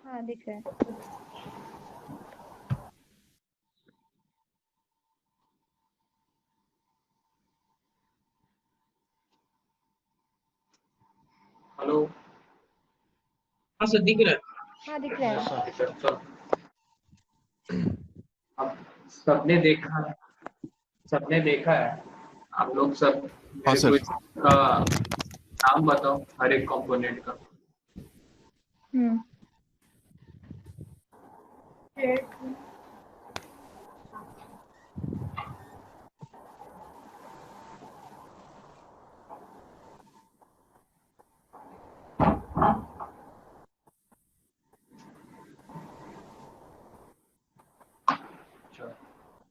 हाँ दिख रहा है। हेलो। हाँ सर दिख रहा है। हाँ दिख रहा है। तो अब सबने देखा है। आप लोग सब हाँ मेरे सर। को इसका नाम बताओ हर एक कंपोनेंट का।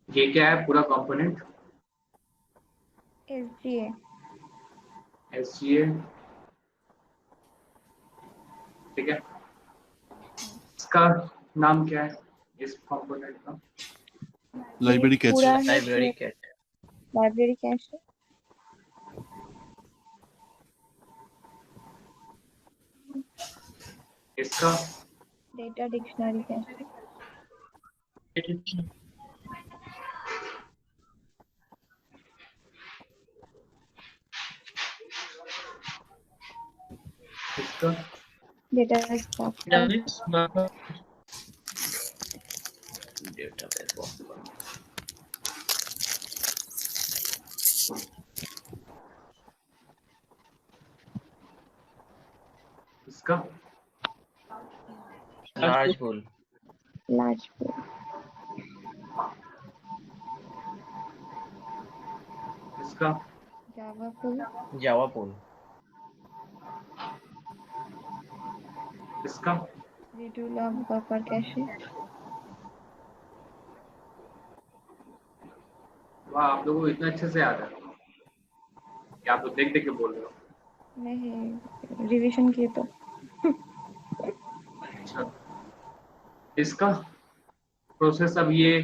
ये क्या है पूरा कंपोनेंट? SGA। SGA, ठीक है। इसका नाम क्या है इस कंपोनेंट का? Library catch. पूरा लाइब्रेरी कैट। लाइब्रेरी कैश है। इसका डेटा डिक्शनरी कैश है। इसका डेटा स्ट्रक्चर। इसका लार्ज पूल। Large pool. इसका जावा पूल। Java pool. इसका रिड्यूल ऑफ बफर कैशे। वाह, आप लोगों को इतना अच्छे से याद है कि आप लोग देख देख के बोल रहे हो। नहीं रिवीजन किए तो। अच्छा, इसका प्रोसेस, अब ये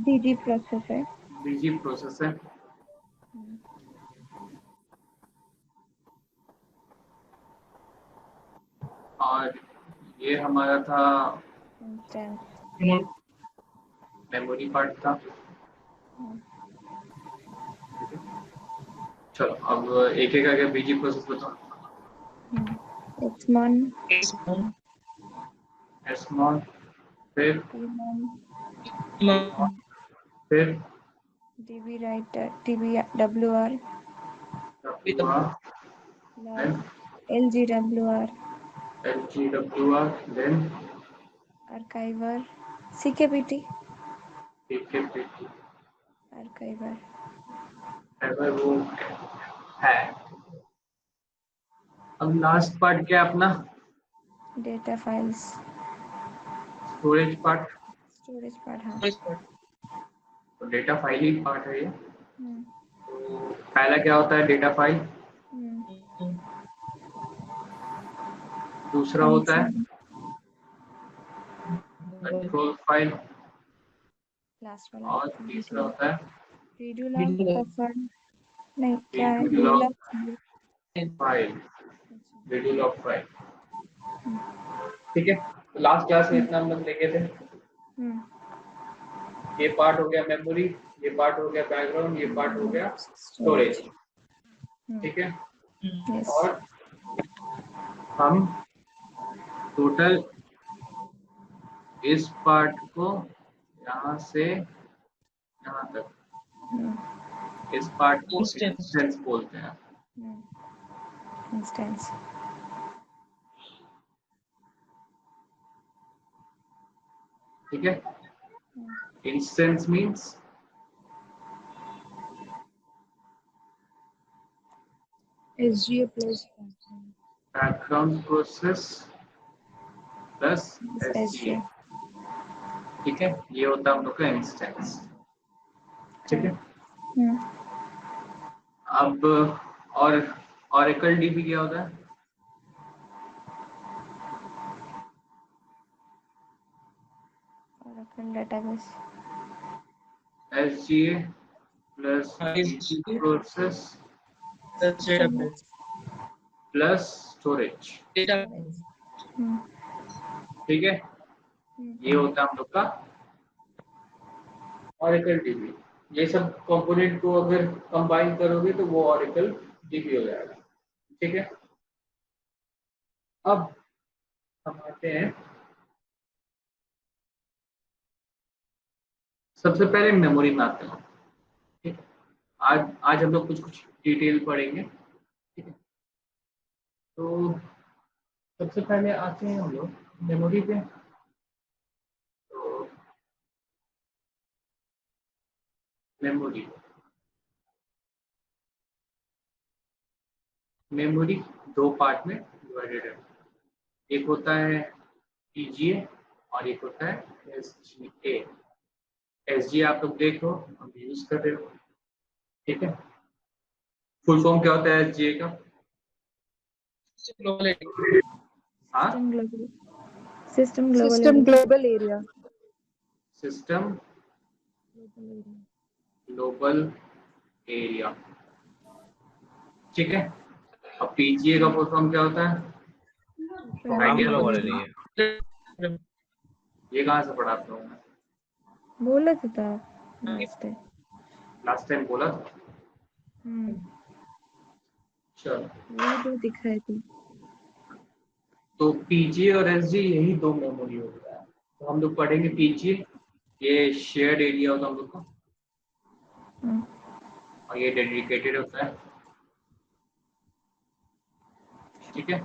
DG प्रोसेस है। बीजी प्रोसेस है। और ये हमारा था इंस्टेंस। मेमोरी पार्ट था। चलो अब एक एक करके बीजी प्रोसेस बताओ। एक्समॉन। एसमॉन, फिर टीमॉन। फिर DB writer TBWR। then LGWR। LGWR, then archiver. CKPT। PKPT, archiver. अगर वो है। अब लास्ट पार्ट क्या है अपना? Data files. Storage part. Storage part. हाँ। तो डेटा फाइल ही पार्ट है ये। तो पहला क्या होता है? Data file. दूसरा होता है कंट्रोल फाइल। लास्ट वाला और तीसरा होता है रिड्यूल ऑफ बफर। नहीं क्या है? रिड्यूल रिड्यूल ऑफ फाइल। रिड्यूल ऑफ फाइल, ठीक है। तो लास्ट क्लास में इतना हम लोग देखे थे। ये पार्ट हो गया मेमोरी, ये पार्ट हो गया बैकग्राउंड, ये पार्ट हो गया स्टोरेज, ठीक है। और हम टोटल इस पार्ट को यहाँ से यहाँ तक, इस पार्ट को इंस्टेंस बोलते हैं। इंस्टेंस। ठीक है। Instance means SGA plus background process plus SGA, ठीक है। ये होता है हम लोग का इंस्टेंस, ठीक है। अब और ऑरेकल डीबी क्या होता है? Oracle database. SGA plus process plus storage, ठीक है, ये होता है हम लोग का ऑरेकल डीबी। ये सब कंपोनेंट को अगर कंबाइन करोगे तो वो ऑरेकल डीबी हो जाएगा। ठीक है, अब हम आते हैं सबसे पहले मेमोरी में आते हैं। ठीक है, आज हम लोग कुछ डिटेल पढ़ेंगे। ठीक है, तो सबसे पहले आते हैं हम लोग मेमोरी पे। तो मेमोरी दो पार्ट में डिवाइडेड है। एक होता है पीजीए और एक होता है एसजीए। एसजीए आप लोग देखो हम यूज कर रहे हो। ठीक है, फुल फॉर्म क्या होता है एसजीए का? हाँ, system System global area. System global area. ठीक है, अब पीजीए का फुल फॉर्म क्या होता है? प्रोग्राम आइडिया ग्लोबल दो। एरिया। ये कहाँ से पढ़ा आप लोगों ने? बोला था लास्ट टाइम बोला था। चलो, वीडियो दिखाई थी। तो पीजीए और एसजी यही दो मेमोरी होता है। तो हम लोग पढ़ेंगे पीजीए, ये शेयर्ड एरिया होता है हम लोग का, और ये डेडिकेटेड होता है। ठीक है,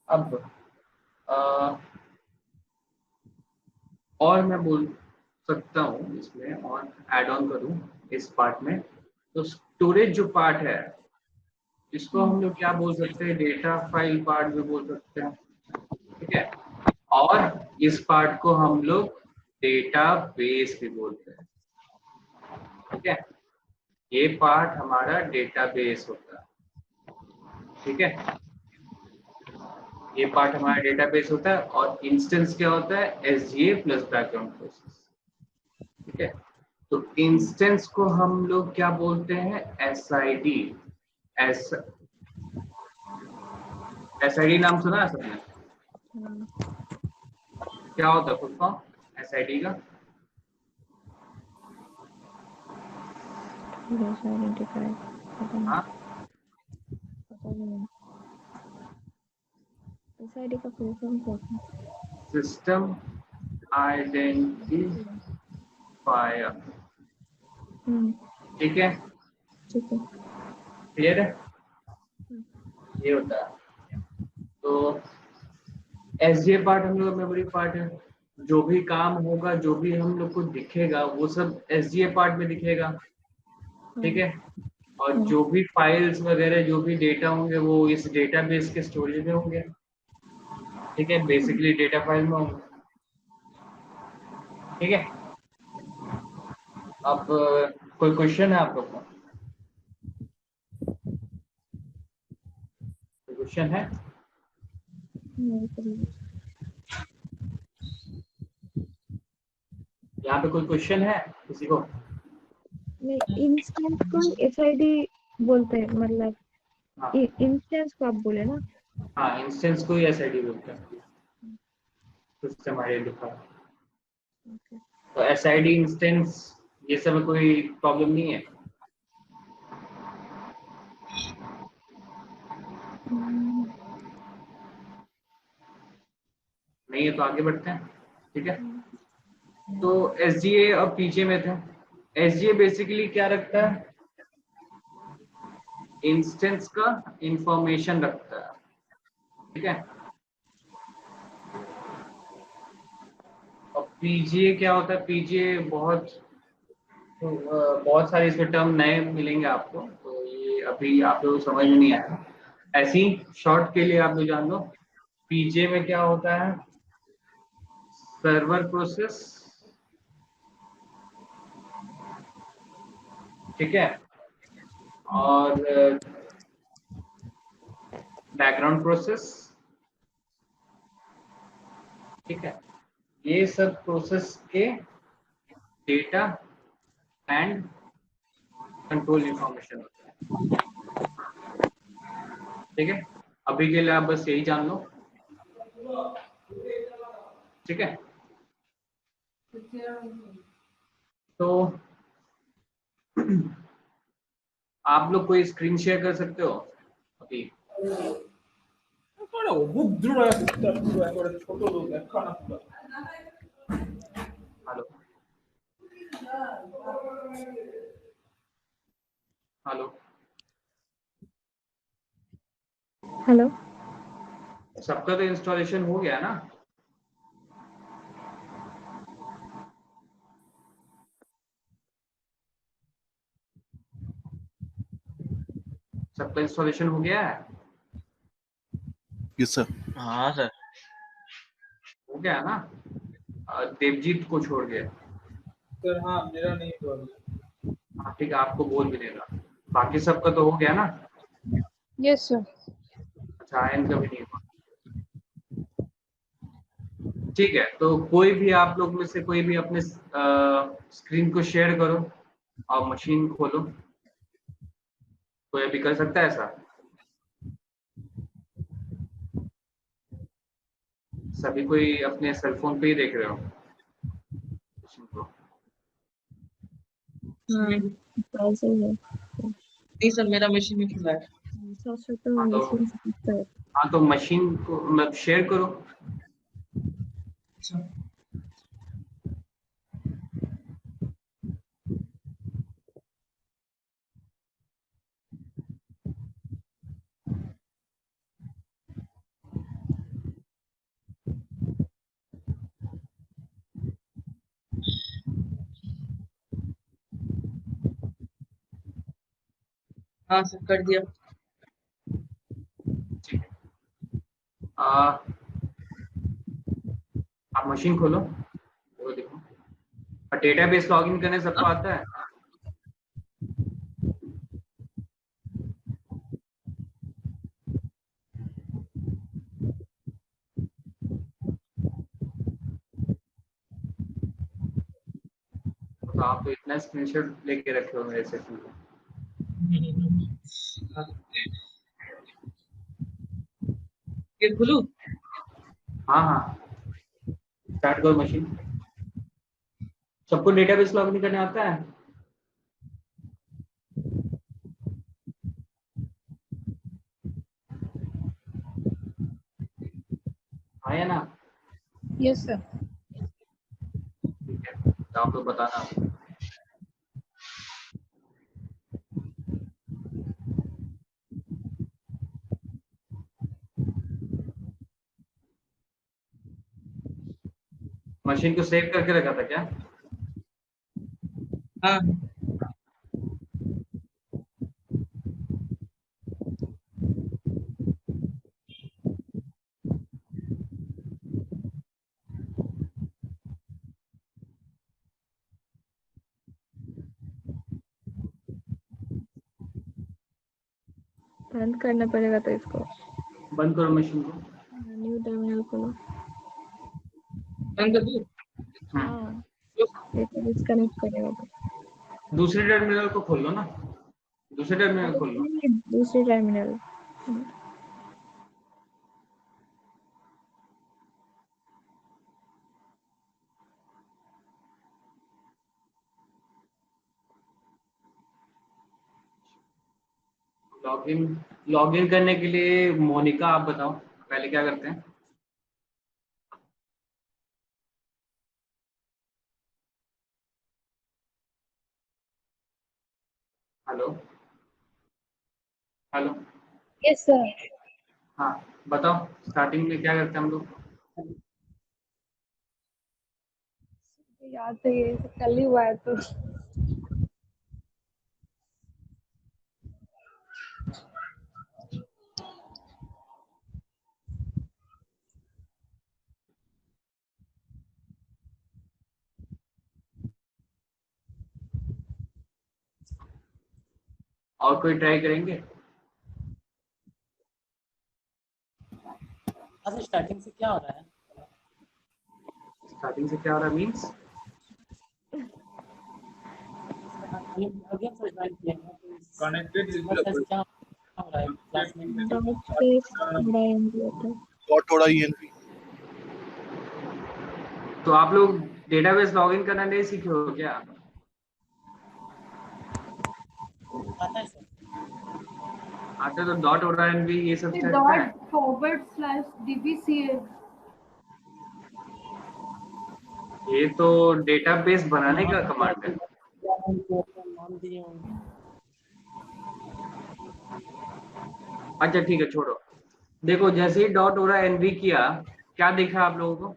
अब और मैं बोल सकता हूँ इसमें और ऐड ऑन करूँ इस पार्ट में। तो स्टोरेज जो पार्ट है इसको हम लोग क्या बोल सकते हैं? डेटा फाइल पार्ट भी बोल सकते हैं। ठीक है, और इस पार्ट को हम लोग डेटा बेस भी बोलते हैं। ठीक है, ये पार्ट हमारा डेटा बेस होता है। ठीक है, ये पार्ट हमारा डेटाबेस होता है। और इंस्टेंस क्या होता है? एसजीए प्लस बैकग्राउंड प्रोसेस। ठीक है, तो इंस्टेंस को हम लोग क्या बोलते हैं? एसआईडी। एसआईडी नाम सुना है सबने? क्या होता है फुल फॉर्म एसआईडी का? हाँ, एसआईडी का फुल फॉर्म क्या है? System identifier. ठीक है, ठीक है। क्लियर है? ये होता है। तो एसजीए पार्ट हम लोग का मेमोरी पार्ट है। जो भी काम होगा, जो भी हम लोग को दिखेगा वो सब एसजीए पार्ट में दिखेगा। ठीक है, और जो भी फाइल्स वगैरह जो भी डेटा होंगे वो इस डेटाबेस के स्टोरेज में होंगे। ठीक है, बेसिकली डेटा फाइल में होंगे। ठीक है, अब कोई क्वेश्चन है आप लोग का? कोई क्वेश्चन है? यहाँ पे कोई क्वेश्चन है किसी को? नहीं, इंस्टेंस को एसआईडी बोलते हैं, मतलब हाँ, इंस्टेंस को आप बोले ना? हाँ, इंस्टेंस को ही एसआईडी बोलते हैं, सिस्टम आइडेंटिफायर। तो एसआईडी इंस्टेंस ये सब में कोई प्रॉब्लम नहीं है? नहीं है तो आगे बढ़ते हैं। ठीक है, तो एसजीए और पीजे में थे। एसजीए बेसिकली क्या रखता है? इंस्टेंस का इंफॉर्मेशन रखता है। ठीक है, और पीजीए क्या होता है? पीजीए बहुत सारे इसमें टर्म नए मिलेंगे आपको, तो ये अभी आप लोग समझ में नहीं आया। ऐसी शॉर्ट के लिए आप लोग जान लो, पीजीए में क्या होता है? Server process. ठीक है, और बैकग्राउंड प्रोसेस। ठीक है, ये सब प्रोसेस के डेटा एंड कंट्रोल इंफॉर्मेशन होता है। ठीक है, अभी के लिए आप बस यही जान लो, ठीक है। तो आप लोग कोई स्क्रीन शेयर कर सकते हो अभी? Hello hello, hello. सबका तो इंस्टॉलेशन हो गया ना? सबका इंस्टॉलेशन हो गया है? Yes sir. हाँ सर। हो गया ना? देवजीत को छोड़ के। सर हाँ मेरा नहीं हुआ। हाँ ठीक है, आपको बोल भी देगा। बाकी सबका तो हो गया ना? Yes sir. अच्छा, आयन का भी नहीं हुआ। ठीक है, तो कोई भी आप लोग में से कोई भी अपने स्क्रीन को शेयर करो और मशीन खोलो। कोई अभी कर सकता है ऐसा? सभी कोई अपने सेल फोन पे ही देख रहे हो मशीन को? हाँ ऐसे ही है। नहीं सर, मेरा मशीन में खुला है। सॉफ्टवेयर तो हाँ तो मशीन से दिखता है। हाँ तो मशीन को मतलब शेयर करो। हाँ सर, कर दिया। ठीक है, आप मशीन खोलो, वो देखो। और डेटाबेस लॉगिन करने सबको आता है? तो आप तो इतना स्क्रीनशॉट लेके रखे हो मेरे सेशन को। ये खुलू? हाँ हाँ, स्टार्ट करो मशीन। सबको डेटाबेस लॉगिन करने आता है? हाँ या ना? Yes sir. ठीक है, तो आप लोग बताना। मशीन को सेव करके रखा था क्या? हाँ बंद करना पड़ेगा तो इसको। बंद करो मशीन को। न्यू टर्मिनल खोलो। बंद कर दूँ? हाँ डेटाबेस कनेक्ट करेगा तो। दूसरे टर्मिनल को खोल लो ना, दूसरे टर्मिनल खोल लो। दूसरे टर्मिनल। लॉगिन करने के लिए मोनिका आप बताओ पहले क्या करते हैं? Hello hello, yes sir. हाँ बताओ, स्टार्टिंग में क्या करते हैं हम लोग? याद है ये कल ही हुआ है तो। और कोई ट्राई करेंगे? अच्छा स्टार्टिंग से क्या हो रहा है? स्टार्टिंग से क्या हो रहा है मीन्स? अगेन से ज्वाइन किया है तो कनेक्टेड इसका क्या हो रहा है क्लास में? डॉट स्पेस थोड़ा एनवी होता है। डॉट थोड़ा env तो आप लोग डेटाबेस लॉगिन करना नहीं सीखे हो क्या? आता है सर। आते तो डॉट और एनवी ये सब चलता है। ./dbca ये तो डेटाबेस बनाने का कमांड है। नाम दिए होंगे। अच्छा ठीक है, छोड़ो। देखो जैसे ही डॉट और एनवी किया, क्या दिखा आप लोगों को?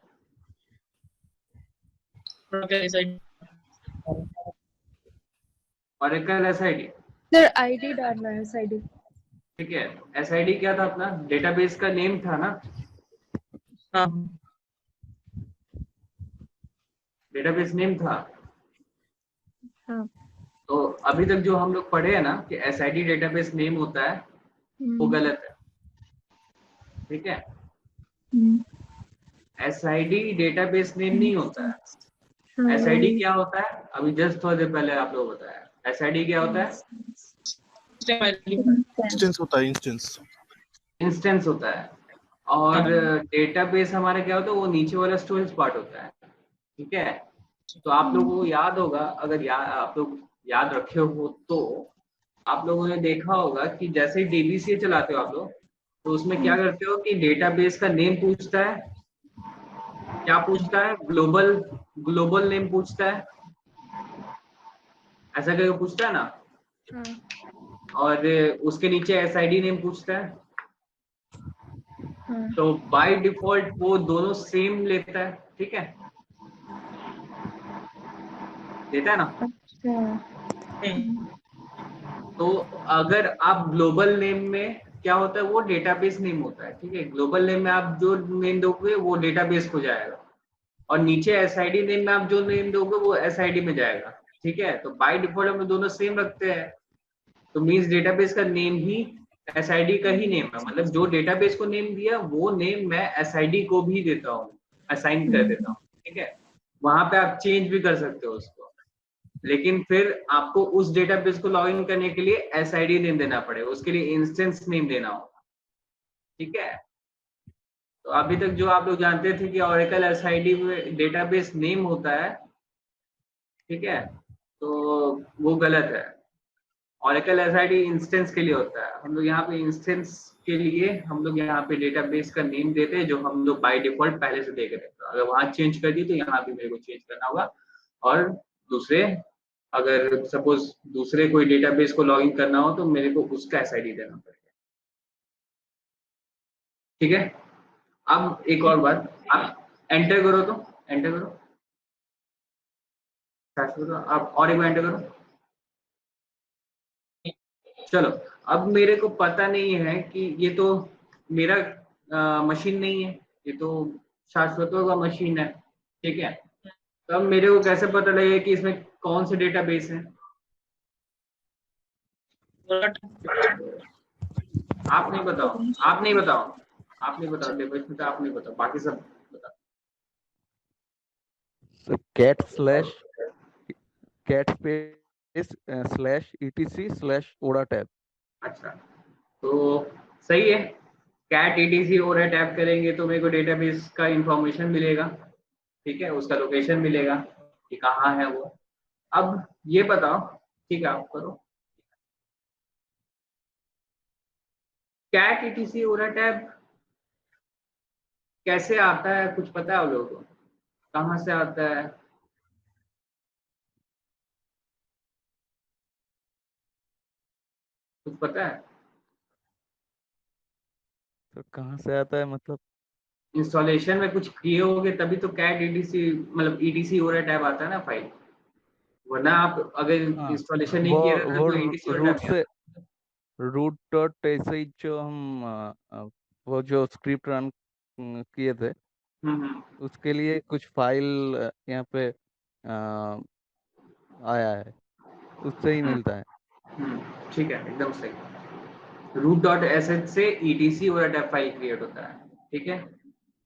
ऑरेकल एसआईडी, सर आईडी डालना है एसआईडी। ठीक है। एसआईडी क्या था अपना? डेटाबेस का नेम था ना। हाँ डेटाबेस नेम था। हाँ। तो अभी तक जो हम लोग पढ़े हैं ना कि एसआईडी डेटाबेस नेम होता है, वो गलत है, ठीक है। एसआईडी डेटाबेस नेम नहीं होता है। एसआईडी क्या होता है? अभी जस्ट थोड़ी देर पहले आप लोगों को बताया। एसआईडी क्या होता है? इंस्टेंस होता है, इंस्टेंस इंस्टेंस होता है। और डेटाबेस हमारा क्या होता है? वो नीचे वाला स्टोरेज पार्ट होता है, ठीक है। तो आप लोगों को याद होगा, अगर आप लोग याद रखे हो तो आप लोगों ने देखा होगा कि जैसे ही डीबीसीए चलाते हो आप लोग, तो उसमें क्या करते हो कि डेटाबेस का नेम पूछता है। क्या पूछता है? ग्लोबल नेम पूछता है, ऐसा करके पूछता है ना। और उसके नीचे एसआईडी नेम पूछता है। तो बाय डिफॉल्ट वो दोनों सेम लेता है, ठीक है, देता है ना। तो अगर आप ग्लोबल नेम में क्या होता है, वो डेटाबेस नेम होता है, ठीक है। ग्लोबल नेम में आप जो नेम दोगे वो डेटाबेस को जाएगा, और नीचे एसआईडी नेम में आप जो नेम दोगे वो एसआईडी में जाएगा, ठीक है। तो बाय डिफॉल्ट हम दोनों सेम रखते हैं, तो मींस डेटाबेस का नेम ही एसआईडी का ही नेम है। मतलब जो डेटाबेस को नेम दिया वो नेम मैं एसआईडी को भी देता हूँ, असाइन कर देता हूँ, ठीक है। वहां पे आप चेंज भी कर सकते हो उसको, लेकिन फिर आपको उस डेटाबेस को लॉगिन करने के लिए एसआईडी नेम देना पड़ेगा, उसके लिए इंस्टेंस नेम देना होगा, ठीक है। तो अभी तक जो आप लोग जानते थे कि ऑरेकल एसआईडी में डेटाबेस नेम होता है, ठीक है, तो वो गलत है। ऑरेकल एसआईडी इंस्टेंस के लिए होता है। हम लोग यहाँ पे इंस्टेंस के लिए हम लोग यहाँ पे डेटाबेस का नेम देते हैं, जो हम लोग बाय डिफॉल्ट पहले से देख रहे थे। अगर वहां चेंज कर दिए तो यहाँ भी मेरे को चेंज करना होगा। और दूसरे, अगर सपोज दूसरे कोई डेटाबेस को लॉगिन करना हो तो मेरे को उसका एसआईडी देना पड़ेगा, ठीक है। अब एक और बात, आप एंटर करो, तो एंटर करो, आप और एक बार एंटर करो। चलो, अब मेरे को पता नहीं है कि ये तो मेरा मशीन नहीं है, ये तो शाश्वतों का मशीन है, ठीक है। तब मेरे को कैसे पता लगेगा कि इसमें कौन से डेटाबेस है? आप नहीं बताओ, आप नहीं बताओ, आप नहीं बताओ, डेटाबेस में तो आप नहीं बताओ, बाकी सब बताओ। cat space slash etc slash oda tab। अच्छा, तो सही है। कैट etc और टैप करेंगे तो मेरे को डेटाबेस का इंफॉर्मेशन मिलेगा, ठीक है, उसका लोकेशन मिलेगा कि कहाँ है वो। अब ये बताओ, ठीक है, आप करो। कैट etc और टैप कैसे आता है, कुछ पता है आप लोगों को? कहाँ से आता है? कुछ पता है? तो कहाँ से आता है मतलब? इंस्टॉलेशन में कुछ किए होगे तभी तो कैट etc मतलब etc और टैब आता है ना फाइल, वरना आप अगर हाँ, इंस्टॉलेशन नहीं किए रहते वो तो etc और रूट टैब से रूट डॉट ऐसे ही जो हम वो जो स्क्रिप्ट रन किए थे उसके लिए कुछ फाइल यहाँ पे आया है, उससे ही मिलता है। ठीक है, एकदम सही। रूट डॉट एसएच से etc और टैब फाइल क्रिएट होता है, ठीक है,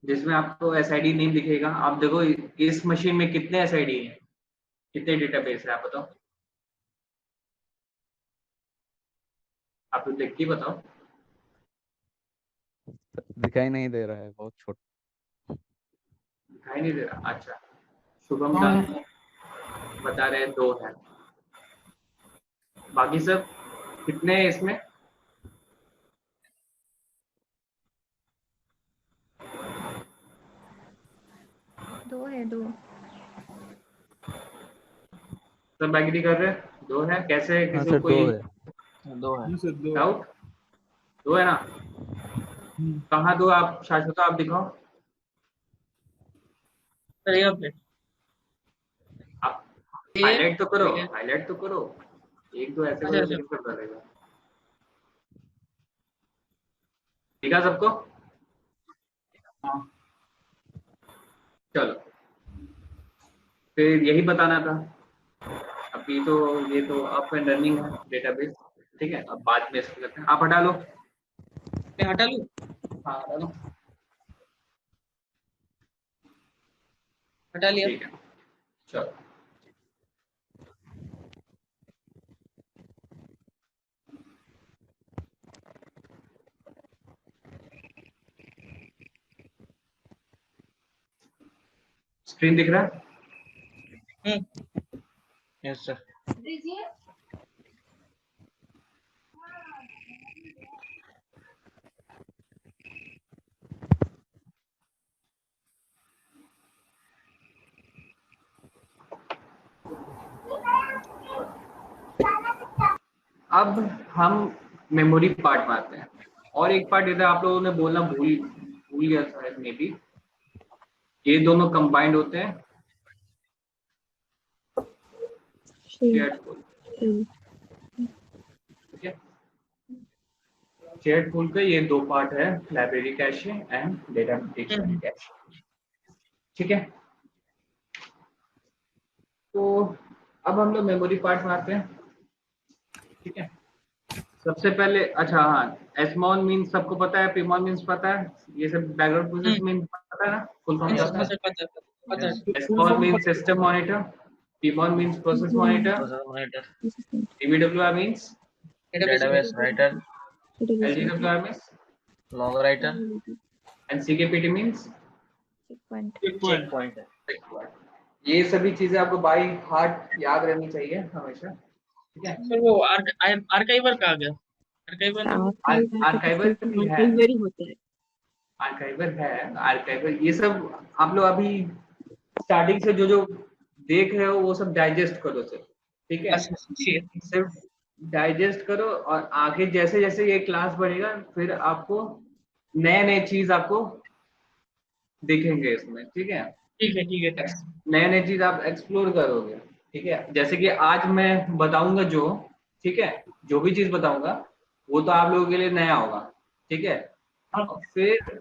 जिसमें आपको एसआईडी नेम दिखेगा। आप देखो इस मशीन में कितने एसआईडी हैं, कितने डेटाबेस है, आप बताओ। आप लोग लिख के बताओ। दिखाई नहीं दे रहा है, बहुत छोटा। दिखाई नहीं दे रहा, अच्छा। शुभम दा बता रहे हैं 2 है। बाकी सब कितने हैं इसमें? दो है, दो। सब एग्री कर रहे हैं 2 है? कैसे हाँ किसी को सर, 2 कोई है। 2 है। जी सर 2 डाउट? 2 है ना? कहाँ 2? आप शाश्वता आप दिखाओ। सर यहाँ पे आप ये हाईलाइट तो करो, ये- हाईलाइट तो करो। 1-2 ऐसे अच्छा बोले अच्छा तो कर रहेगा। दिखा सबको? हाँ। चलो, फिर यही बताना था। अभी तो ये तो अप एंड रनिंग है डेटाबेस, ठीक है। अब बाद में इसको करते हैं। आप हटा लो। मैं हटा लूँ? हाँ हटा लो, हटा लिया। ठीक है। चलो, स्क्रीन दिख रहा है? Yes sir. दीजिए। अब हम मेमोरी पार्ट में आते हैं। और एक पार्ट इधर आप लोगों ने बोलना भूल भूल गया शायद, मे बी। ये दोनों कंबाइंड होते हैं शेयर्ड पूल, ठीक है। शेयर्ड पूल के ये 2 पार्ट है, library cache and data dictionary cache, ठीक है। तो अब हम लोग मेमोरी पार्ट में आते हैं, ठीक है। सबसे पहले, अच्छा हाँ, एसमॉन मीन्स सबको पता है, पीमॉन मीन्स पता है, ये सब बैकग्राउंड प्रोसेस मीन पता है ना, फुल फॉर्म पता हाँ है। सर, पता है पता है। SMON means system monitor, PMON means process monitor, monitor, DBWR means database writer, LDWR means log writer, and CKPT means एक चेक पॉइंट। पॉइंट। ये सभी चीजें आपको बाय हार्ट याद रहनी चाहिए हमेशा, ठीक है। सर वो आर्काइवर कहाँ गया? आर्काइवर आर्काइवर भी है, आर्काइवर है, आर्काइवर ये सब आप लोग अभी स्टार्टिंग से जो जो देख रहे हो वो सब डाइजेस्ट करो सिर्फ, ठीक है। सिर्फ डाइजेस्ट करो, और आगे जैसे जैसे ये क्लास बढ़ेगा फिर आपको नए नए चीज आपको दिखेंगे इसमें, ठीक है। ठीक है सर। नए नए चीज आप एक्सप्लोर करोगे, ठीक है। जैसे कि आज मैं बताऊंगा जो, ठीक है, जो भी चीज बताऊंगा वो तो आप लोगों के लिए नया होगा, ठीक है। और फिर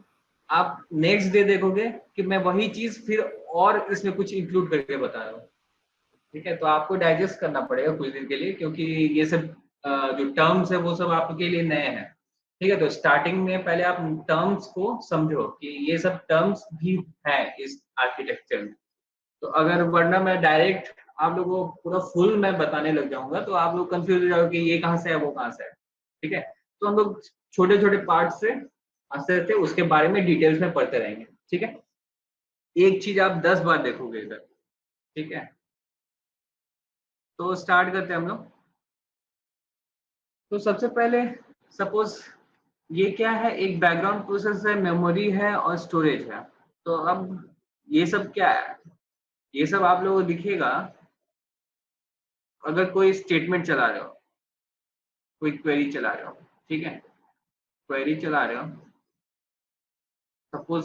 आप नेक्स्ट डे देखोगे कि मैं वही चीज फिर और इसमें कुछ इंक्लूड करके बता रहा हूँ, ठीक है। तो आपको डाइजेस्ट करना पड़ेगा कुछ दिन के लिए, क्योंकि ये सब जो टर्म्स है वो सब आपके लिए नए हैं, ठीक है। तो स्टार्टिंग में पहले आप टर्म्स को समझो कि ये सब टर्म्स भी है इस आर्किटेक्चर में। तो अगर वरना मैं डायरेक्ट आप लोगों को पूरा फुल मैं बताने लग जाऊंगा तो आप लोग कंफ्यूज हो जाओगे कि ये कहाँ से है वो कहाँ से है, ठीक है। तो हम लोग छोटे छोटे पार्ट से आस्ते आस्ते उसके बारे में डिटेल्स में पढ़ते रहेंगे, ठीक है। एक चीज आप 10 बार देखोगे इधर, ठीक है। तो स्टार्ट करते हैं हम लोग। तो सबसे पहले सपोज ये क्या है, एक बैकग्राउंड प्रोसेस है, मेमोरी है और स्टोरेज है। तो अब ये सब क्या है, ये सब आप लोगों को दिखेगा अगर कोई स्टेटमेंट चला रहे हो, कोई क्वेरी चला रहे हो, ठीक है। क्वेरी चला रहे हो, सपोज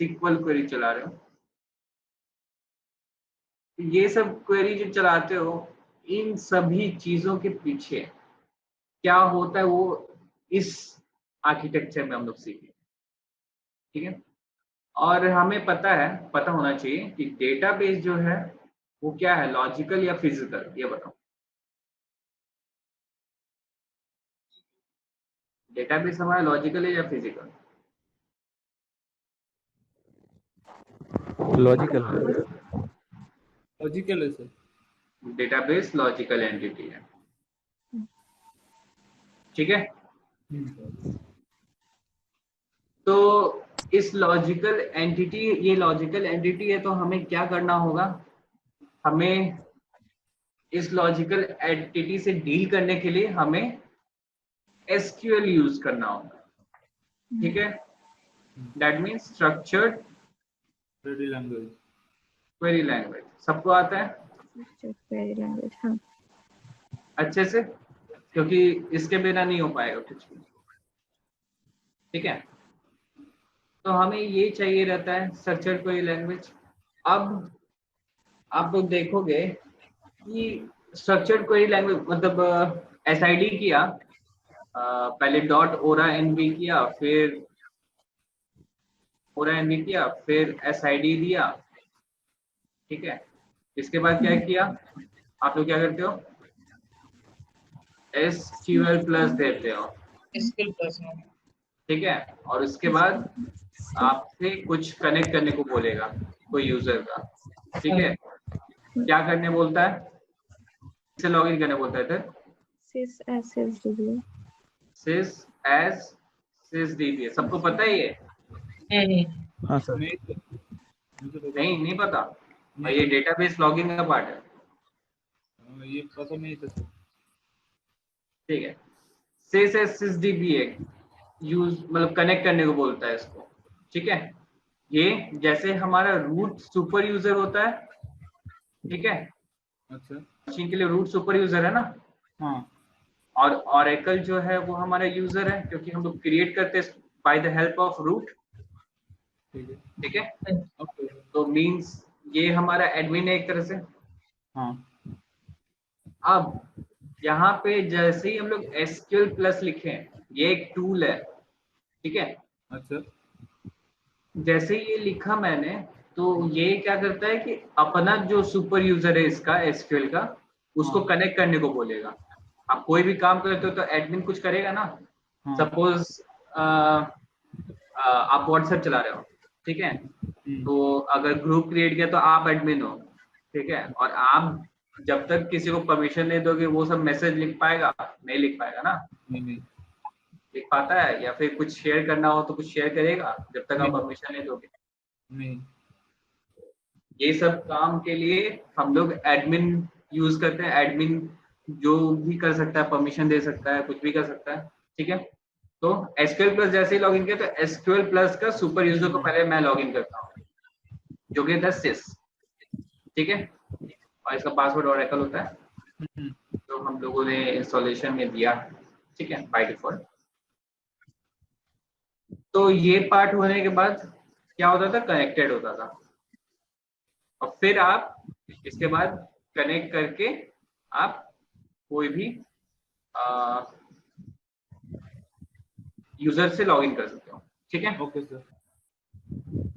सीक्वल क्वेरी चला रहे हो, ये सब क्वेरी जो चलाते हो, इन सभी चीजों के पीछे क्या होता है वो इस आर्किटेक्चर में हम लोग सीखेंगे, ठीक है। और हमें पता है, पता होना चाहिए कि डेटाबेस जो है वो क्या है, लॉजिकल या फिजिकल, ये बताओ। डेटाबेस हमारा लॉजिकल है या फिजिकल? लॉजिकल है। लॉजिकल है सर। डेटाबेस लॉजिकल एंटिटी है, ठीक है। तो इस लॉजिकल एंटिटी, ये लॉजिकल एंटिटी है, तो हमें क्या करना होगा, हमें इस लॉजिकल एंटिटी से डील करने के लिए हमें एसक्यूएल यूज करना होगा, ठीक है। That means structured query language. Query language सबको आता है क्वेरी लैंग्वेज, हाँ। अच्छे से, क्योंकि इसके बिना नहीं हो पाएगा कुछ भी, ठीक है। तो हमें ये चाहिए रहता है स्ट्रक्चर्ड क्वेरी लैंग्वेज। अब आप लोग देखोगे कि स्ट्रक्चर्ड क्वेरी लैंग्वेज मतलब एसआईडी किया, पहले डॉट ओरा एनवी किया, फिर ओरा एनवी किया, फिर एसआईडी दिया, ठीक है। इसके बाद क्या किया, आप लोग क्या करते हो, एसक्यूएल प्लस देते हो, स्किल प्लस में ठीक है। और उसके बाद आपसे कुछ कनेक्ट करने को बोलेगा कोई यूजर का, ठीक है। क्या करने बोलता है, किसे लॉगिन करने बोलता है इधर, sys as sysdb, sys as sysdb, सबको पता है ये? हाँ सर। नहीं पता, और ये डेटाबेस लॉगिन का पार्ट है, ये पता नहीं था सर। ठीक है। sys as sysdb यूज मतलब कनेक्ट करने को बोलता है इसको, ठीक है। ये जैसे हमारा रूट सुपर यूजर होता है, ठीक है, अच्छा। मशीन के लिए रूट सुपर यूजर है ना, हाँ। और ऑरेकल जो है वो हमारा यूजर है, क्योंकि हम लोग क्रिएट करते हैं by the help of root, ठीक है। ठीक है। ओके। तो मींस ये हमारा एडमिन है एक तरह से। हाँ। अब यहाँ पे जैसे ही हम लोग एसक्यूएल प्लस लिखें, ये एक टूल है, ठीक है। अच्छा। जैसे ही ये लिखा मैंने, तो ये क्या करता है कि अपना जो सुपर यूजर है इसका एसक्यूएल का, उसको हाँ। कनेक्ट करने को बोलेगा। आप कोई भी काम करते हो तो एडमिन कुछ करेगा ना। हाँ। सपोज आप व्हाट्सएप चला रहे हो, ठीक है। तो अगर ग्रुप क्रिएट किया तो आप एडमिन हो, ठीक है। और आप जब तक किसी को परमिशन नहीं दोगे वो सब मैसेज लिख पाएगा, नहीं लिख पाएगा ना, नहीं लिख पाता है, या फिर कुछ शेयर करना हो तो कुछ शेयर करेगा जब तक आप नहीं। परमिशन नहीं दोगे। नहीं। ये सब काम के लिए हम लोग एडमिन यूज करते हैं। एडमिन जो भी कर सकता है, परमिशन दे सकता है, कुछ भी कर सकता है, ठीक है। तो एसक्यूएल प्लस जैसे ही लॉगिन किया, तो एसक्यूएल प्लस का सुपर यूजर को पहले मैं लॉगिन करता हूँ, जो कि था सिस, ठीक है। और इसका पासवर्ड ओरेकल होता है, जो हम लोगों ने इंस्टॉलेशन में दिया, ठीक है, बाय डिफॉल्ट। तो ये पार्ट होने के बाद क्या होता था, कनेक्टेड होता था, और फिर आप इसके बाद कनेक्ट करके आप कोई भी यूजर से लॉगिन कर सकते हो, ठीक है। Okay sir.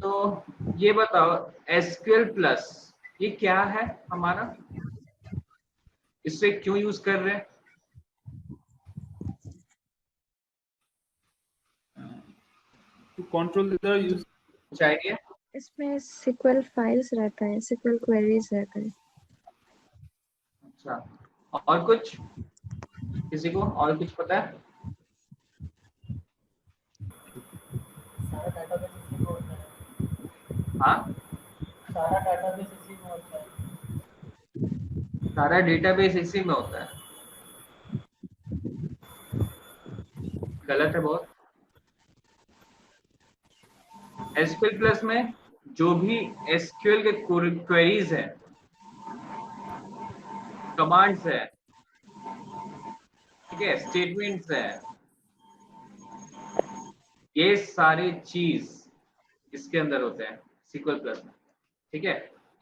तो ये बताओ, एसक्यूएल प्लस ये क्या है हमारा, इससे क्यों यूज कर रहे हैं? To control the use. कुछ आइडिया? इसमें SQL फाइल्स रहता है, SQL क्वेरीज रहता है। अच्छा, और कुछ किसी को और कुछ पता है? हाँ, सारा डेटाबेस इसी में होता है। गलत है बहुत। एसक्यूएल प्लस में जो भी एसक्यूएल के क्वेरीज है, कमांड्स है, ठीक है, स्टेटमेंट्स है, ये सारे चीज इसके अंदर होते हैं SQL प्लस में, ठीक है।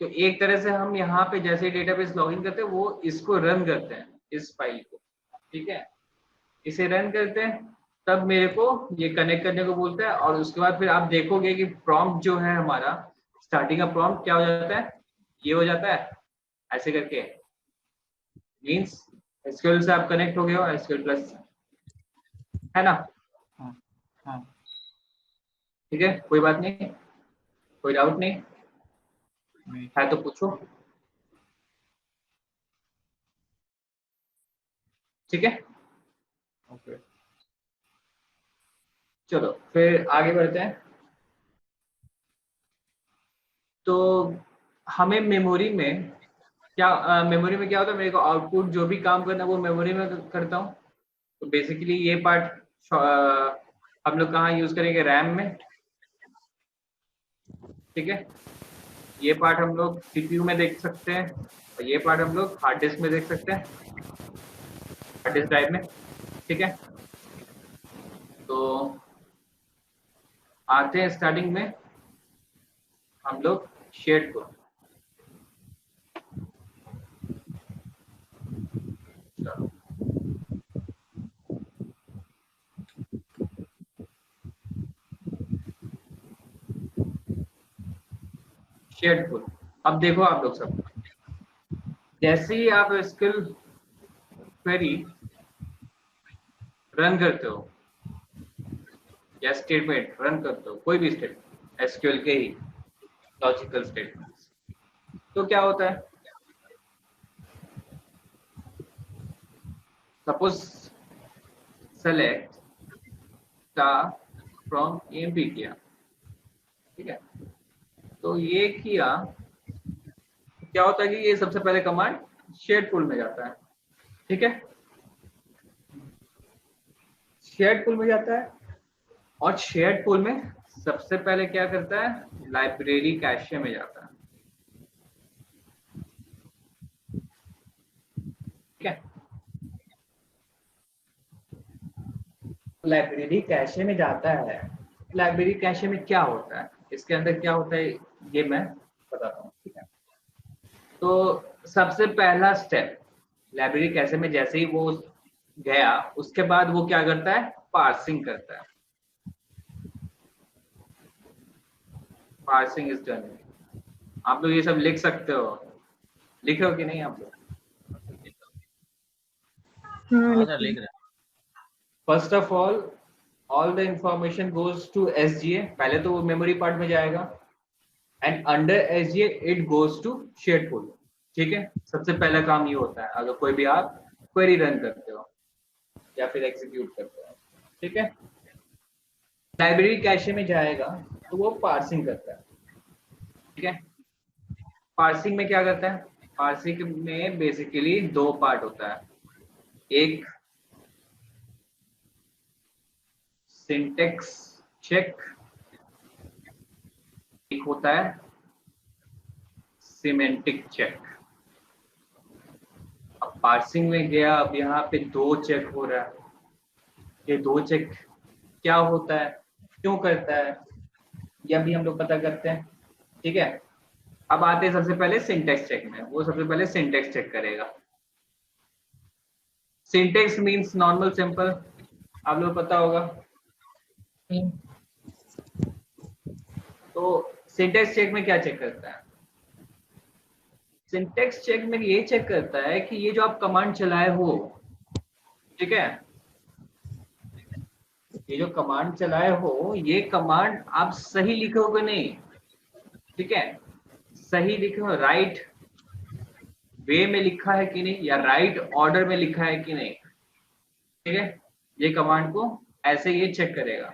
तो एक तरह से हम यहाँ पे जैसे डेटाबेस लॉगिन करते हैं, वो इसको रन करते हैं, इस फाइल को, ठीक है। इसे रन करते हैं, तब मेरे को ये कनेक्ट करने को बोलता है, और उसके बाद फिर आप देखोगे कि प्रॉम्प्ट जो है हमारा, स्टार्टिंग का प्रॉम्प्ट क्या हो जाता है, ये हो जाता है ऐसे करके। मीन्स एसक्यूएल से आप कनेक्ट हो गए हो एसक्यूएल प्लस, है ना। हाँ। हाँ। ठीक है, कोई बात नहीं, कोई डाउट नहीं है तो पूछो, ठीक है। ओके। चलो फिर आगे बढ़ते हैं। तो हमें मेमोरी में क्या मेमोरी में क्या होता है, मेरे को आउटपुट जो भी काम करना है वो मेमोरी में करता हूँ। तो बेसिकली ये पार्ट हम लोग कहाँ यूज करेंगे, रैम में। ठीक है, ये पार्ट हम लोग सीपीयू में देख सकते हैं और ये पार्ट हम लोग हार्ड डिस्क में देख सकते हैं, हार्ड डिस्क ड्राइव में। ठीक है, तो आते हैं स्टार्टिंग में हम लोग शेड को। शेड को अब देखो आप लोग सब, जैसे ही आप स्किल क्वेरी रन करते हो या स्टेटमेंट रन करते हो, कोई भी स्टेटमेंट एसक्यूएल के ही लॉजिकल स्टेटमेंट्स, तो क्या होता है, suppose select star from MP किया। ठीक है, तो ये किया, क्या होता है कि ये सबसे पहले कमांड शेड पूल में जाता है। ठीक है, शेड पूल में जाता है और शेड पूल में सबसे पहले क्या करता है, लाइब्रेरी कैशे में जाता है। ठीक है, लाइब्रेरी कैशे में जाता है। लाइब्रेरी कैशे में क्या होता है, इसके अंदर क्या होता है, ये मैं बताता हूँ। ठीक है, तो सबसे पहला स्टेप लाइब्रेरी कैशे में जैसे ही वो गया, उसके बाद वो क्या करता है, पार्सिंग करता है। Parsing is done. आप लोग ये सब लिख सकते हो, लिखे हो कि नहीं आप लोग? हाँ सर लिख रहे। First of all the information goes to SGA. पहले तो वो मेमोरी पार्ट में जाएगा and under SGA it goes to shared pool. ठीक है, सबसे पहला काम ये होता है अगर कोई भी आप क्वेरी रन करते हो या फिर एग्जीक्यूट करते हो। ठीक है, लाइब्रेरी कैशे में जाएगा तो वो पार्सिंग करता है। ठीक है, पार्सिंग में क्या करता है, पार्सिंग में बेसिकली दो पार्ट होता है, एक सिंटेक्स चेक, एक होता है सिमेंटिक चेक। अब पार्सिंग में गया, अब यहाँ पे दो चेक हो रहा है। ये दो चेक क्या होता है, क्यों करता है, ये भी हम लोग पता करते हैं। ठीक है, अब आते हैं सबसे पहले सिंटेक्स चेक में। वो सबसे पहले सिंटेक्स चेक करेगा। सिंटेक्स मींस नॉर्मल सिंपल, आप लोग पता होगा। तो सिंटेक्स चेक में क्या चेक करता है, सिंटेक्स चेक में ये चेक करता है कि ये जो आप कमांड चलाए हो, ठीक है, ये जो कमांड चलाए हो ये कमांड आप सही लिखोगे नहीं। ठीक है, सही लिखे हो, राइट वे में लिखा है कि नहीं या राइट ऑर्डर में लिखा है कि नहीं। ठीक है, ये कमांड को ऐसे ये चेक करेगा।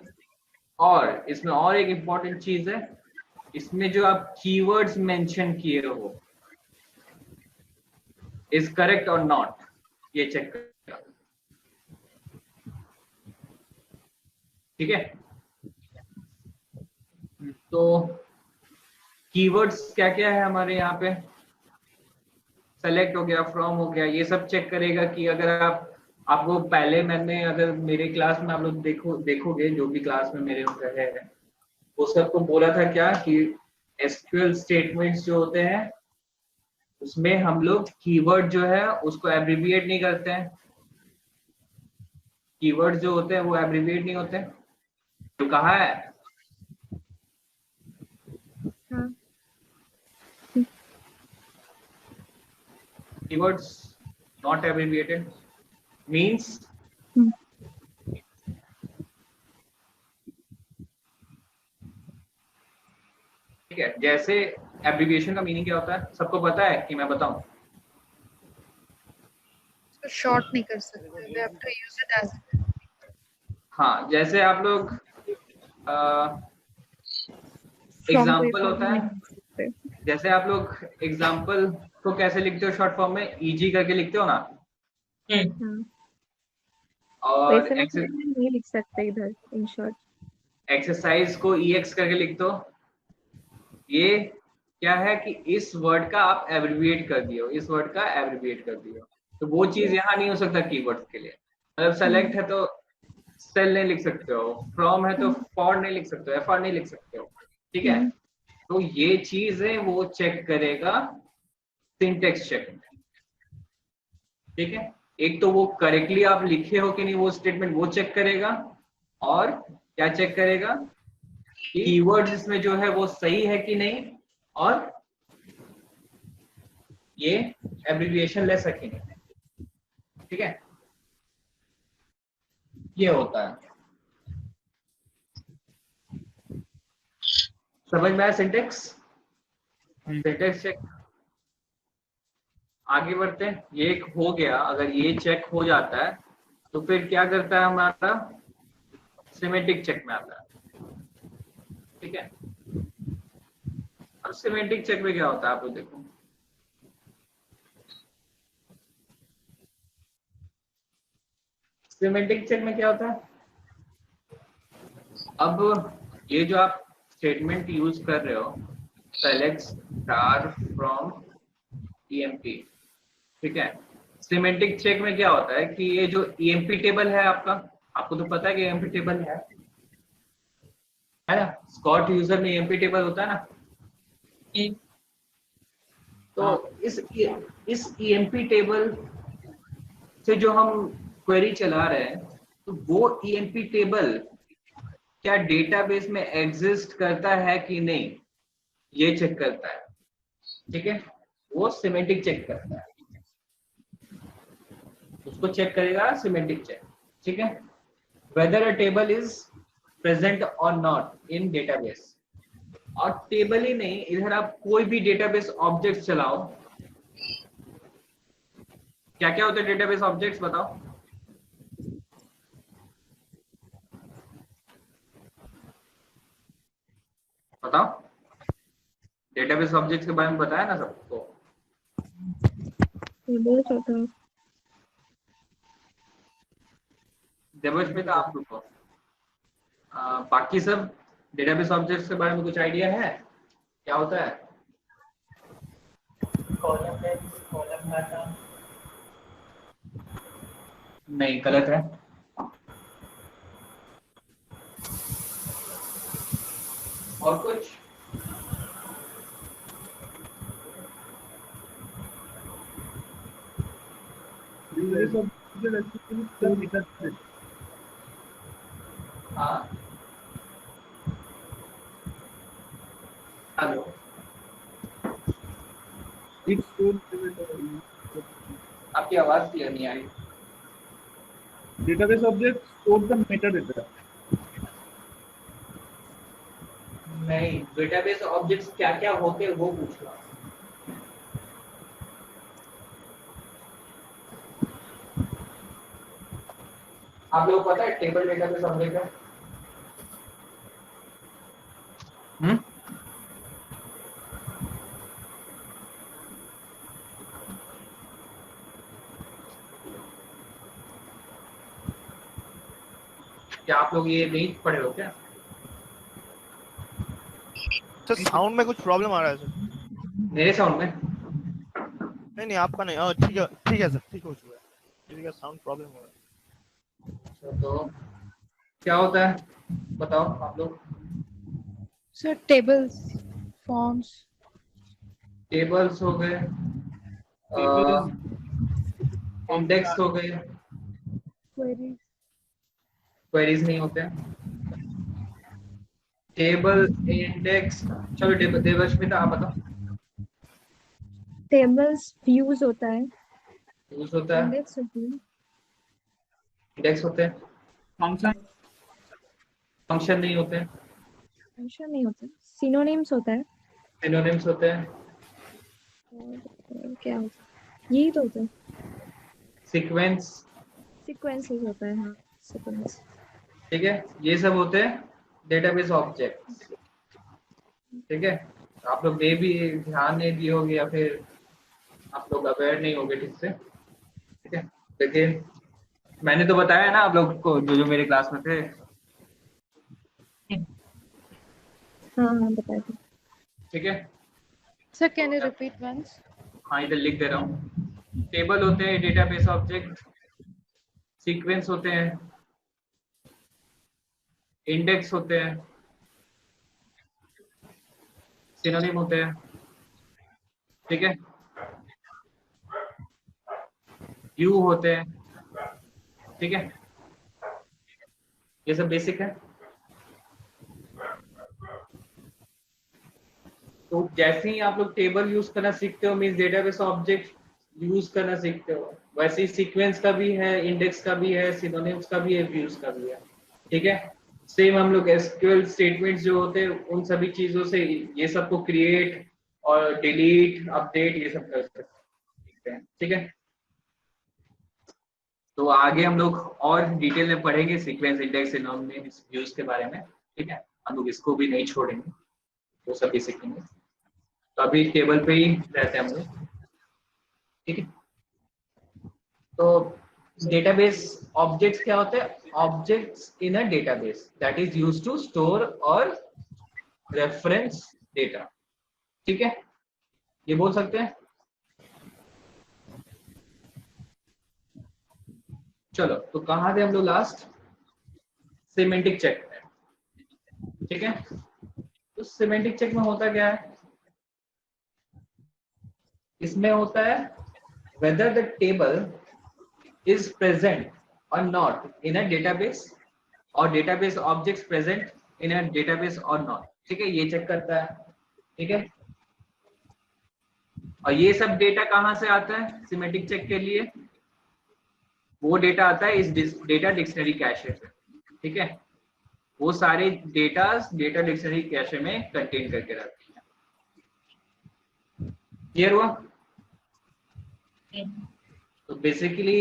और इसमें और एक इंपॉर्टेंट चीज है, इसमें जो आप कीवर्ड्स मेंशन किए हो इज करेक्ट और नॉट, ये चेक करेगा। ठीक है, तो कीवर्ड्स क्या क्या है हमारे यहाँ पे, सेलेक्ट हो गया, फ्रॉम हो गया, ये सब चेक करेगा कि अगर आपको पहले मैंने अगर मेरे क्लास में आप लोग देखोगे जो भी क्लास में मेरे रहे हैं, वो सबको बोला था क्या कि एसक्यूएल स्टेटमेंट्स जो होते हैं उसमें हम लोग कीवर्ड जो है उसको एब्रिविएट नहीं करते हैं। कीवर्ड जो होते हैं वो एब्रिविएट नहीं होते, तो कहा है कीवर्ड्स नॉट एब्रिविएटेड मींस ठीक है। जैसे एब्रिविएशन का मीनिंग क्या होता है सबको पता है कि मैं बताऊं? शॉर्ट नहीं कर सकते, we have to use it as हाँ, जैसे आप लोग From to एग्जाम्पल होता है, नहीं लिख सकते। जैसे आप लोग एग्जाम्पल को कैसे लिखते हो शॉर्ट फॉर्म में, ईजी करके लिखते हो ना, हम्म, हाँ, और वैसे में नहीं लिख सकते इधर इन शॉर्ट। एक्सरसाइज को EX करके लिख दो। ये क्या है कि इस वर्ड का आप एब्रिविएट कर दियो, इस वर्ड का एब्रिविएट कर दियो, तो वो चीज यहाँ नहीं हो सकता कीवर्ड्स के लिए। मतलब सेलेक्ट है तो सेल नहीं लिख सकते हो, फ्रॉम है तो फॉर नहीं लिख सकते हो, एफआर नहीं लिख सकते हो, ठीक है। तो ये चीज है वो चेक करेगा सिंटेक्स चेक में, ठीक है। एक तो वो करेक्टली आप लिखे हो कि नहीं वो स्टेटमेंट वो चेक करेगा, और क्या चेक करेगा, कीवर्ड्स इसमें जो है वो सही है कि नहीं, और ये एब्रिविएशन ले सके नहीं, ठीक है। ये होता है, समझ में आया सिंटेक्स, सिंटेक्स चेक। आगे बढ़ते हैं, ये एक हो गया। अगर ये चेक हो जाता है तो फिर क्या करता है हमारा, सिमेंटिक चेक में आता है, ठीक है। और सिमेंटिक चेक में क्या होता है आप लोग देखो, सिमेंटिक चेक में क्या होता है, अब ये जो आप स्टेटमेंट यूज कर रहे हो, सेलेक्ट स्टार फ्रॉम EMP, ठीक है। सिमेंटिक चेक में क्या होता है कि ये जो EMP टेबल है आपका, आपको तो पता है कि EMP टेबल है ना, स्कॉट यूजर में EMP टेबल होता है ना। तो इस EMP टेबल से जो हम क्वेरी चला रहे हैं, तो वो EMP टेबल क्या डेटाबेस में एग्जिस्ट करता है कि नहीं, ये चेक करता है, ठीक है। वो सिमेंटिक चेक करता है, उसको चेक करेगा सिमेंटिक चेक, ठीक है। Weather a table is present और नॉट इन डेटाबेस। और टेबल ही नहीं, इधर आप कोई भी डेटाबेस ऑब्जेक्ट चलाओ, क्या क्या होते हैं डेटाबेस ऑब्जेक्ट्स बताओ। बताओ, डेटाबेस ऑब्जेक्ट्स के बारे में बताया ना सबको। टेबल्स होता है, डेटाबेस में तो आप रुको, बाकी सब डेटाबेस ऑब्जेक्ट्स के बारे में कुछ आइडिया है क्या होता है। कॉलम डाटा, नहीं, गलत है। और कुछ, हाँ, हेलो, आपकी आवाज क्लियर नहीं आ रही। database object store the metadata. नहीं, डेटाबेस ऑब्जेक्ट्स क्या क्या होते हैं वो पूछ रहा हूँ। आप लोग पता है टेबल डेटाबेस ऑब्जेक्ट है? क्या आप लोग ये नहीं पढ़े हो क्या? सर साउंड में कुछ प्रॉब्लम आ रहा है सर। मेरे साउंड में? नहीं आपका नहीं, ठीक है सर, ठीक हो चुका है। किसी का साउंड प्रॉब्लम हो रहा है। तो क्या होता है बताओ आप लोग। सर टेबल्स, फॉर्म्स, टेबल्स हो गए, इंडेक्स हो गए, क्वेरीज, क्वेरीज नहीं होते हैं। टेबल, इंडेक्स, चलो देवस्मिता आप बताओ। टेबल्स व्यूज होता है, यूज होता है, इंडेक्स होती है, इंडेक्स होते हैं, Function फंक्शन नहीं होते हैं, फंक्शन नहीं होता, सिनोनिम्स होता है, सिनोनिम्स होते हैं, और क्या होता है, यही तो होता है, सीक्वेंस, सीक्वेंसेस होता है, हाँ सीक्वेंस, ठीक है, ये सब होते हैं डेटाबेस ऑब्जेक्ट्स। ठीक है, आप लोग मे भी ध्यान नहीं दिए होंगे या फिर आप लोग अवेयर नहीं होंगे ठीक से। ठीक है, लेकिन मैंने तो बताया ना आप लोग को, जो जो मेरे क्लास में थे। हाँ बता दो। ठीक है, Sir, can you repeat once? हाँ इधर लिख दे रहा हूँ। टेबल होते हैं डेटाबेस ऑब्जेक्ट, सीक्वेंस होते हैं, इंडेक्स होते हैं, सिनोनिम होते हैं। ठीक है, व्यू होते हैं। ठीक है, ये सब बेसिक है। तो जैसे ही आप लोग टेबल यूज करना सीखते हो, मींस डेटाबेस ऑब्जेक्ट यूज करना सीखते हो, वैसे ही सीक्वेंस का भी है, इंडेक्स का भी है, सिनोनिम्स का भी है, व्यूज का भी है। ठीक है, सेम हम लोग एसक्यूएल स्टेटमेंट्स जो होते हैं उन सभी चीजों से ये सबको क्रिएट और डिलीट, अपडेट ये सब कर सकते हैं। ठीक है, तो आगे हम लोग और डिटेल में पढ़ेंगे सीक्वेंस, इंडेक्स, सिनोनिम्स, व्यूज के बारे में। ठीक है, हम लोग इसको भी नहीं छोड़ेंगे, वो सब भी सीखेंगे। तो अभी टेबल पे ही रहते हैं हम लोग। ठीक है, तो डेटाबेस ऑब्जेक्ट्स क्या होते हैं? Objects in a database that is used to store और रेफरेंस डेटा। ठीक है, ये बोल सकते हैं। चलो, तो कहाँ थे हम लोग लास्ट? सिमेंटिक चेक में। ठीक है, तो सिमेंटिक चेक में होता क्या है? इसमें होता है whether the table is present or not in a database or database objects present in a database or not। ठीक है, ये चेक करता है। ठीक है, और ये सब डेटा कहाँ से आता है सिमेंटिक चेक के लिए? वो डेटा आता है इस डेटा डिक्शनरी कैशे से। ठीक है, वो सारे डेटा डिक्शनरी कैशे में कंटेन करके रखती है। क्लियर हुआ? तो बेसिकली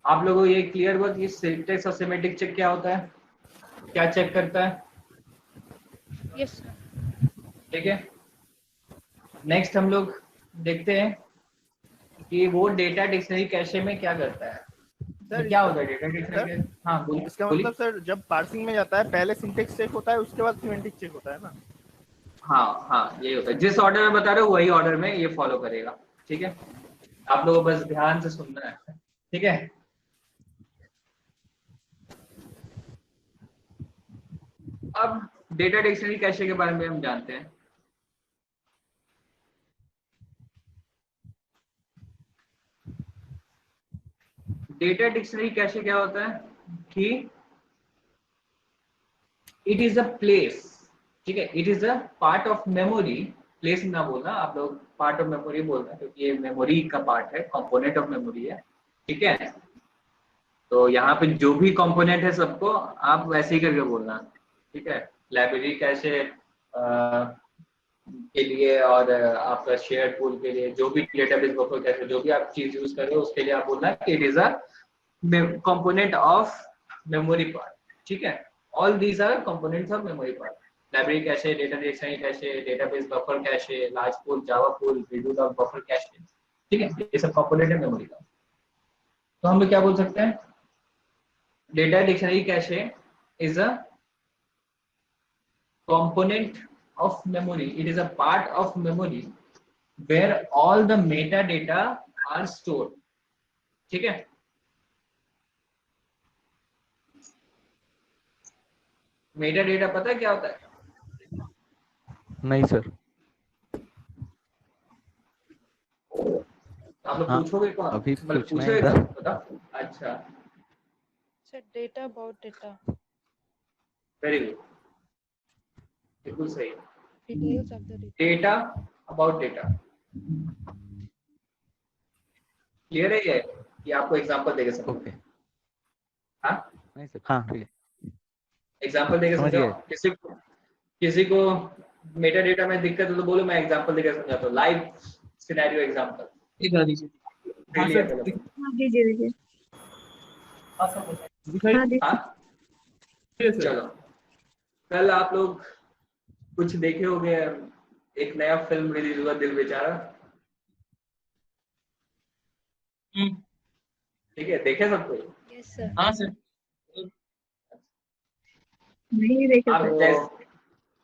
आप लोगों को ये क्लियर हुआ कि सिंटैक्स और सिमेंटिक चेक क्या होता है, क्या चेक करता है? Yes, sir. ठीक है, नेक्स्ट हम लोग देखते हैं कि वो डेटा डिक्शनरी कैशे में क्या करता है। सर, क्या होता है डेटा डिक्शनरी? हाँ बोलिए। इसका मतलब सर जब पार्सिंग में जाता है पहले सिंटेक्स चेक होता है, उसके बाद सिमेंटिक चेक होता है ना? हाँ हाँ, यही होता है। जिस ऑर्डर में बता रहे हो वही ऑर्डर में ये फॉलो करेगा। ठीक है, आप लोगों को बस ध्यान से सुनना है। ठीक है, अब डेटा डिक्शनरी कैशे के बारे में हम जानते हैं। डेटा डिक्शनरी कैशे क्या होता है कि इट इज अ प्लेस। ठीक है, it is a part of memory. Place ना बोलना आप लोग, पार्ट ऑफ मेमोरी बोलना, क्योंकि ये मेमोरी का पार्ट है, कंपोनेंट ऑफ मेमोरी है। ठीक है, तो यहाँ पे जो भी कंपोनेंट है सबको आप वैसे ही करके बोलना। ठीक है, लाइब्रेरी कैशे के लिए और आपका शेयर पूल के लिए, जो भी डेटाबेस बफर कैशे, जो भी आप चीज यूज कर रहे हो उसके लिए आप बोलना कि it is a component of memory part. ठीक है, all these are components of memory part. Library cache, data dictionary cache, database buffer cache, large pool, Java pool, reduce of buffer cache. ठीक है, ये सब कंपोनेंट है memory का। तो हम लोग क्या बोल सकते हैं? Data dictionary cache is a component of memory. It is a part of memory where all the metadata are stored. ठीक है, मेटाडेटा पता है क्या होता है? नहीं सर। आप लोग हाँ, पूछोगे कौन? अभी मतलब पूछना पूछोगे है। कौन? बताओ। अच्छा, Sir, data about data. Very good, बिल्कुल सही। Details of the data. Data about data. Clear है ये कि आपको एग्जांपल देके समझो? ओके। हाँ, नहीं सर। हाँ ठीक है, एग्जांपल देके समझ समझाओ। गए। किसी को मेटा डेटा में दिक्कत है तो बोलो, मैं एग्जांपल देके समझाता हूँ। लाइव सिनेरियो एग्जांपल हाँ सर, हाँ दीजिए दीजिए। हाँ सर, हाँ दिख हाँ Yes, sir. चलो, कल आप लोग कुछ देखे होंगे, एक नया फिल्म रिलीज हुआ दिल बेचारा, ठीक है, देखे सब कोई? Yes, sir. हाँ सर। नहीं देखे आप थे।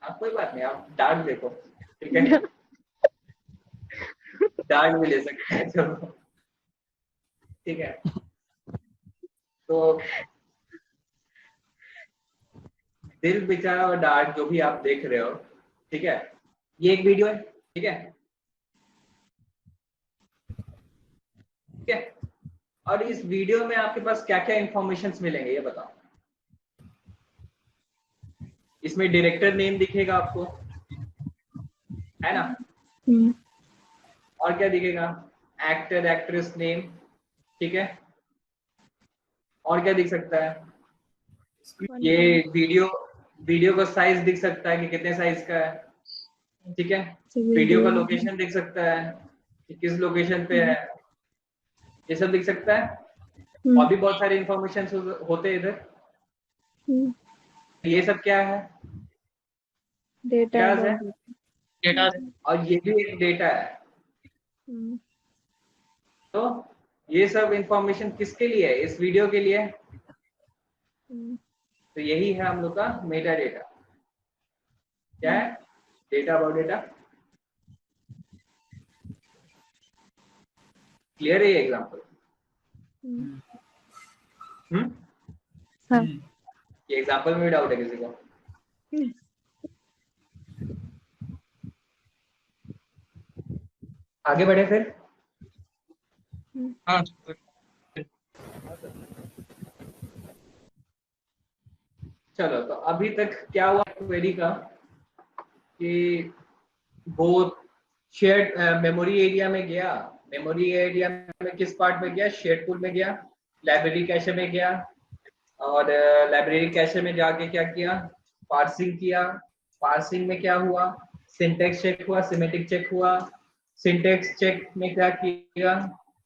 आप कोई बात नहीं, आप डार्क देखो, ठीक है, डार्क भी ले सकते हैं, चलो ठीक है। तो दिल बेचारा और डार्क जो भी आप देख रहे हो, ठीक है, ये एक वीडियो है, ठीक है, ठीक है, और इस वीडियो में आपके पास क्या क्या इंफॉर्मेशन मिलेंगे ये बताओ। इसमें डायरेक्टर नेम दिखेगा आपको, है ना, और क्या दिखेगा, एक्टर एक्ट्रेस नेम, ठीक है, और क्या दिख सकता है, ये वीडियो का साइज दिख सकता है कि कितने साइज का है, ठीक है, वीडियो का लोकेशन दिख सकता है कि किस लोकेशन पे है, ये सब दिख सकता है, और भी बहुत सारे इंफॉर्मेशन होते हैं इधर। ये सब क्या है, डेटा है, डेटा और ये भी एक डेटा है। तो ये सब इंफॉर्मेशन किसके लिए है, इस वीडियो के लिए। तो यही है हम लोग का मेटा डेटा। क्या है, डेटा अबाउट डेटा। क्लियर है ये एग्जांपल? हाँ। ये एग्जांपल में डाउट है किसी को? आगे बढ़े फिर। हाँ चलो, तो अभी तक क्या हुआ क्वेरी का कि वो शेयर्ड मेमोरी एरिया में गया, मेमोरी एरिया में किस पार्ट में गया, शेयर्ड पूल में गया, लाइब्रेरी कैशे में गया, और लाइब्रेरी कैशे में जाके क्या किया, पार्सिंग किया। पार्सिंग में क्या हुआ, सिंटेक्स चेक हुआ, सिमेटिक चेक हुआ। सिंटेक्स चेक में क्या किया,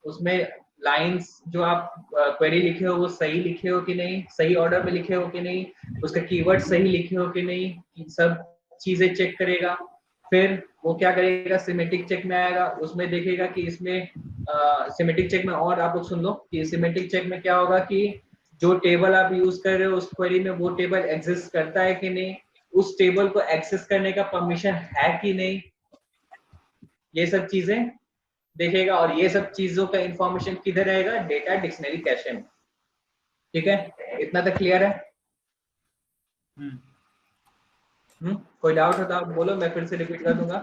उसमें लाइंस जो आप क्वेरी लिखे हो वो सही लिखे हो कि नहीं, सही ऑर्डर में लिखे हो कि नहीं, उसका कीवर्ड सही लिखे हो कि नहीं, सब चीजें चेक करेगा। फिर वो क्या करेगा, सिमेटिक चेक में आएगा, उसमें देखेगा कि इसमें सिमेटिक चेक में, और आप लोग सुन लो कि सिमेटिक चेक में क्या होगा कि जो टेबल आप यूज कर रहे हो उस क्वेरी में वो टेबल एग्जिस्ट करता है कि नहीं, उस टेबल को एक्सेस करने का परमिशन है कि नहीं, ये सब चीजें देखेगा। और ये सब चीजों का इंफॉर्मेशन किधर रहेगा, डेटा डिक्शनरी कैशे में। ठीक है, इतना तक क्लियर है? कोई डाउट हो तो आप बोलो, मैं फिर से रिपीट कर दूंगा।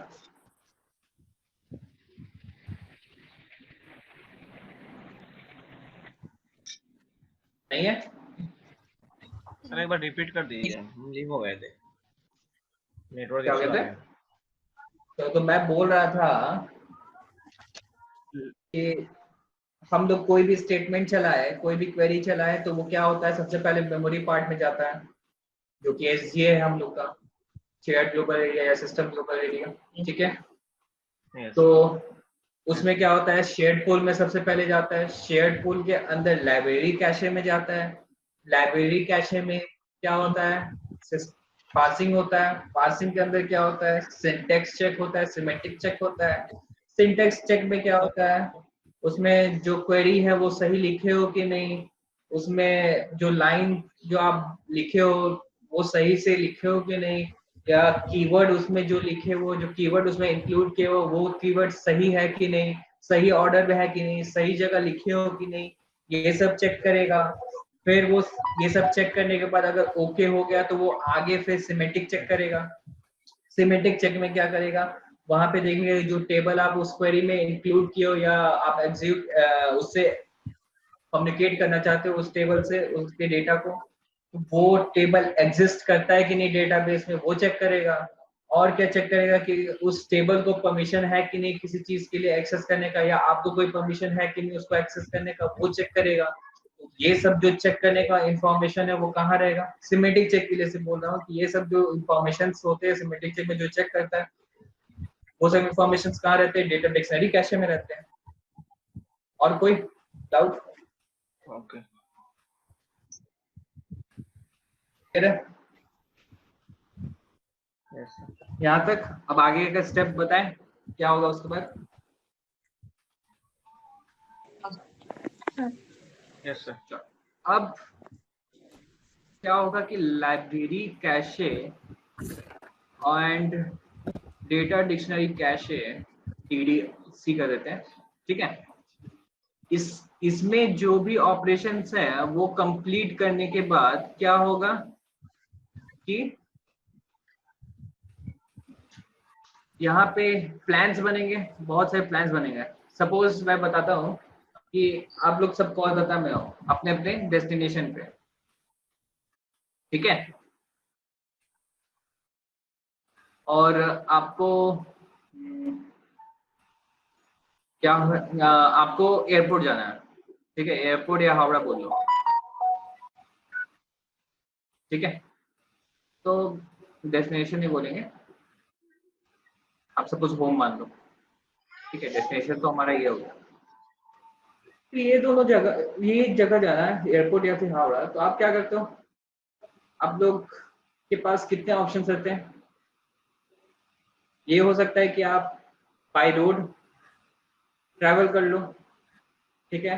नहीं है? सर एक बार रिपीट कर दीजिए, हम लीव हो गए थे, नेटवर्क क्या इशू आ कहते गया। हैं? तो मैं बोल रहा था कि हम लोग कोई भी स्टेटमेंट चलाए, कोई भी क्वेरी चलाए, तो वो क्या होता है, सबसे पहले मेमोरी पार्ट में जाता है, जो कि एसजीए है हम लोग का, शेयर्ड ग्लोबल एरिया या सिस्टम ग्लोबल एरिया। ठीक है, तो उसमें क्या होता है, शेयर्ड पूल में सबसे पहले जाता है, शेयर्ड पूल के अंदर लाइब्रेरी कैशे में जाता है, लाइब्रेरी कैशे में क्या होता है, पार्सिंग होता है, पार्सिंग के अंदर क्या होता है, सिंटेक्स चेक होता है, सिमेटिक चेक होता है। सिंटेक्स चेक में क्या होता है, उसमें जो क्वेरी है वो सही लिखे हो कि नहीं, उसमें जो लाइन जो आप लिखे हो वो सही से लिखे हो कि नहीं, या कीवर्ड उसमें जो लिखे वो जो कीवर्ड उसमें इंक्लूड किए हो वो कीवर्ड सही है कि नहीं, सही ऑर्डर में है कि नहीं, सही जगह लिखे हो कि नहीं, ये सब चेक करेगा। फिर वो ये सब चेक करने के बाद अगर ओके हो गया तो वो आगे फिर सिमेटिक चेक करेगा। सिमेटिक चेक में क्या करेगा, वहां पे देखेंगे जो टेबल आप उस क्वेरी में इंक्लूड किए हो या आप एग्जीक्यूट उससे कम्युनिकेट करना चाहते हो उस टेबल से उसके डेटा को, वो टेबल एग्जिस्ट करता है कि नहीं डेटाबेस में, वो चेक करेगा। और क्या चेक करेगा कि उस टेबल को परमिशन है कि नहीं किसी चीज के लिए एक्सेस करने का, या आपको कोई परमिशन है कि नहीं उसको एक्सेस करने का, वो चेक करेगा। ये सब जो चेक करने का इंफॉर्मेशन है वो कहाँ रहेगा, सिमेटिक चेक के लिए से बोल रहा हूँ कि ये सब जो इंफॉर्मेशन होते हैं सिमेटिक चेक में जो चेक करता है वो सब इंफॉर्मेशन कहाँ रहते हैं, डेटा डिक्शनरी कैशे में रहते हैं। और कोई डाउट? ओके यहाँ तक। अब आगे का स्टेप बताएं क्या होगा उसके बाद। Yes sir. अब क्या होगा कि library cache and data dictionary cache TDC कर देते हैं, ठीक है। इसमें जो भी ऑपरेशंस है वो कंप्लीट करने के बाद क्या होगा कि यहाँ पे प्लान्स बनेंगे, बहुत सारे प्लान्स बनेंगे। सपोज मैं बताता हूँ कि आप लोग सब कोलकाता में हो अपने अपने डेस्टिनेशन पे, ठीक है, और आपको आपको एयरपोर्ट जाना है, ठीक है, एयरपोर्ट या हावड़ा बोल लो, ठीक है। तो डेस्टिनेशन ही बोलेंगे, आप सपोज होम मान लो, ठीक है, डेस्टिनेशन तो हमारा ये हो गया। तो ये दोनों जगह, ये जगह जाना है एयरपोर्ट या फिर हावड़ा, तो आप क्या करते हो, आप लोग के पास कितने ऑप्शन रहते हैं। ये हो सकता है कि आप बाय रोड ट्रैवल कर लो, ठीक है,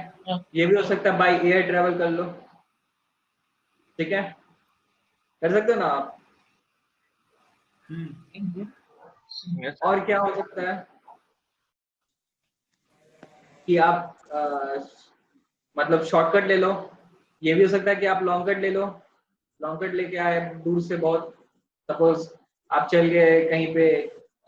ये भी हो सकता है बाय एयर ट्रैवल कर लो, ठीक है, कर सकते हो ना आप। और क्या हो सकता है कि आप मतलब शॉर्टकट ले लो, ये भी हो सकता है कि आप लॉन्ग कट ले लो। लॉन्ग कट लेके आए दूर से बहुत, सपोज आप चल गए कहीं पे,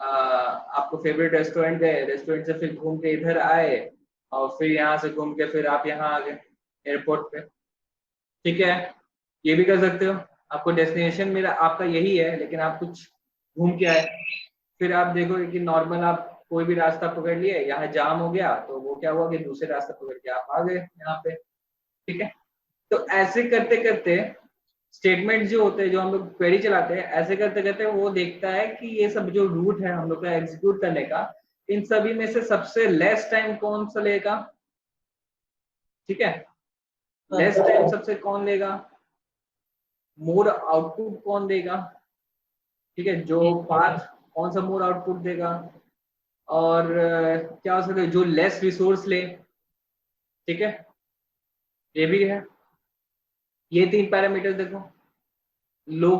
आपको फेवरेट रेस्टोरेंट गए, रेस्टोरेंट से फिर घूम के इधर आए और फिर यहाँ से घूम के फिर आप यहाँ आ गए एयरपोर्ट पे, ठीक है, ये भी कर सकते हो। आपको डेस्टिनेशन मेरा आपका यही है, लेकिन आप कुछ घूम के आए, फिर आप देखोगे कि नॉर्मल आप कोई भी रास्ता पकड़ लिए, यहाँ जाम हो गया तो वो क्या हुआ कि दूसरे रास्ता पकड़ के आप आ गए यहाँ पे, ठीक है। तो ऐसे करते करते स्टेटमेंट जो होते हैं, जो हम लोग क्वेरी चलाते हैं, ऐसे करते करते वो देखता है कि ये सब जो रूट है हम लोग का एग्जीक्यूट करने का, इन सभी में से सबसे लेस टाइम कौन सा लेगा, ठीक है, लेस टाइम सबसे कौन लेगा, मोर आउटपुट कौन देगा, ठीक है, जो पाथ कौन सा मोर आउटपुट देगा, और क्या हो सकता है जो लेस रिसोर्स ले, ठीक है, ये भी है। ये 3 पैरामीटर देखो, लो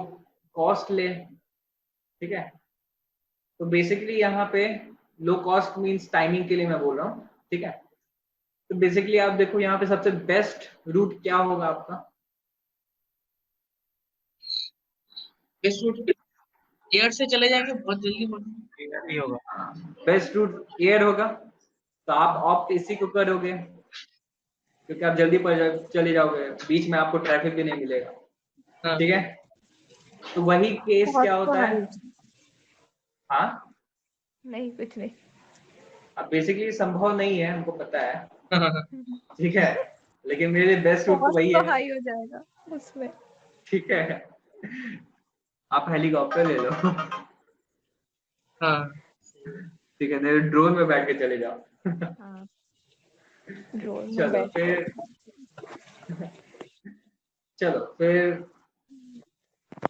कॉस्ट ले, ठीक है। तो बेसिकली यहाँ पे लो कॉस्ट मींस टाइमिंग के लिए मैं बोल रहा हूँ, ठीक है। तो बेसिकली आप देखो यहाँ पे सबसे बेस्ट रूट क्या होगा आपका, बेस्ट रूट एयर से चले जाएंगे बहुत जल्दी, एयर ही होगा। बेस्ट रूट एयर होगा, तो आप ऑप्ट इसी को करोगे क्योंकि आप जल्दी चले जाओगे, बीच में आपको ट्रैफिक भी नहीं मिलेगा, ठीक है। तो वही केस क्या होता है, हाँ नहीं कुछ नहीं। अब बेसिकली संभव नहीं है हमको पता है, ठीक है, लेकिन मेरे लिए बेस्ट रूट तो वही है, हाई हो जाएगा उसमें, ठीक है। आप हेलीकॉप्टर ले लो, हाँ ठीक है, नहीं ड्रोन में बैठ के चले जाओ। हाँ ड्रोन में चलो बैठ फिर, चलो फिर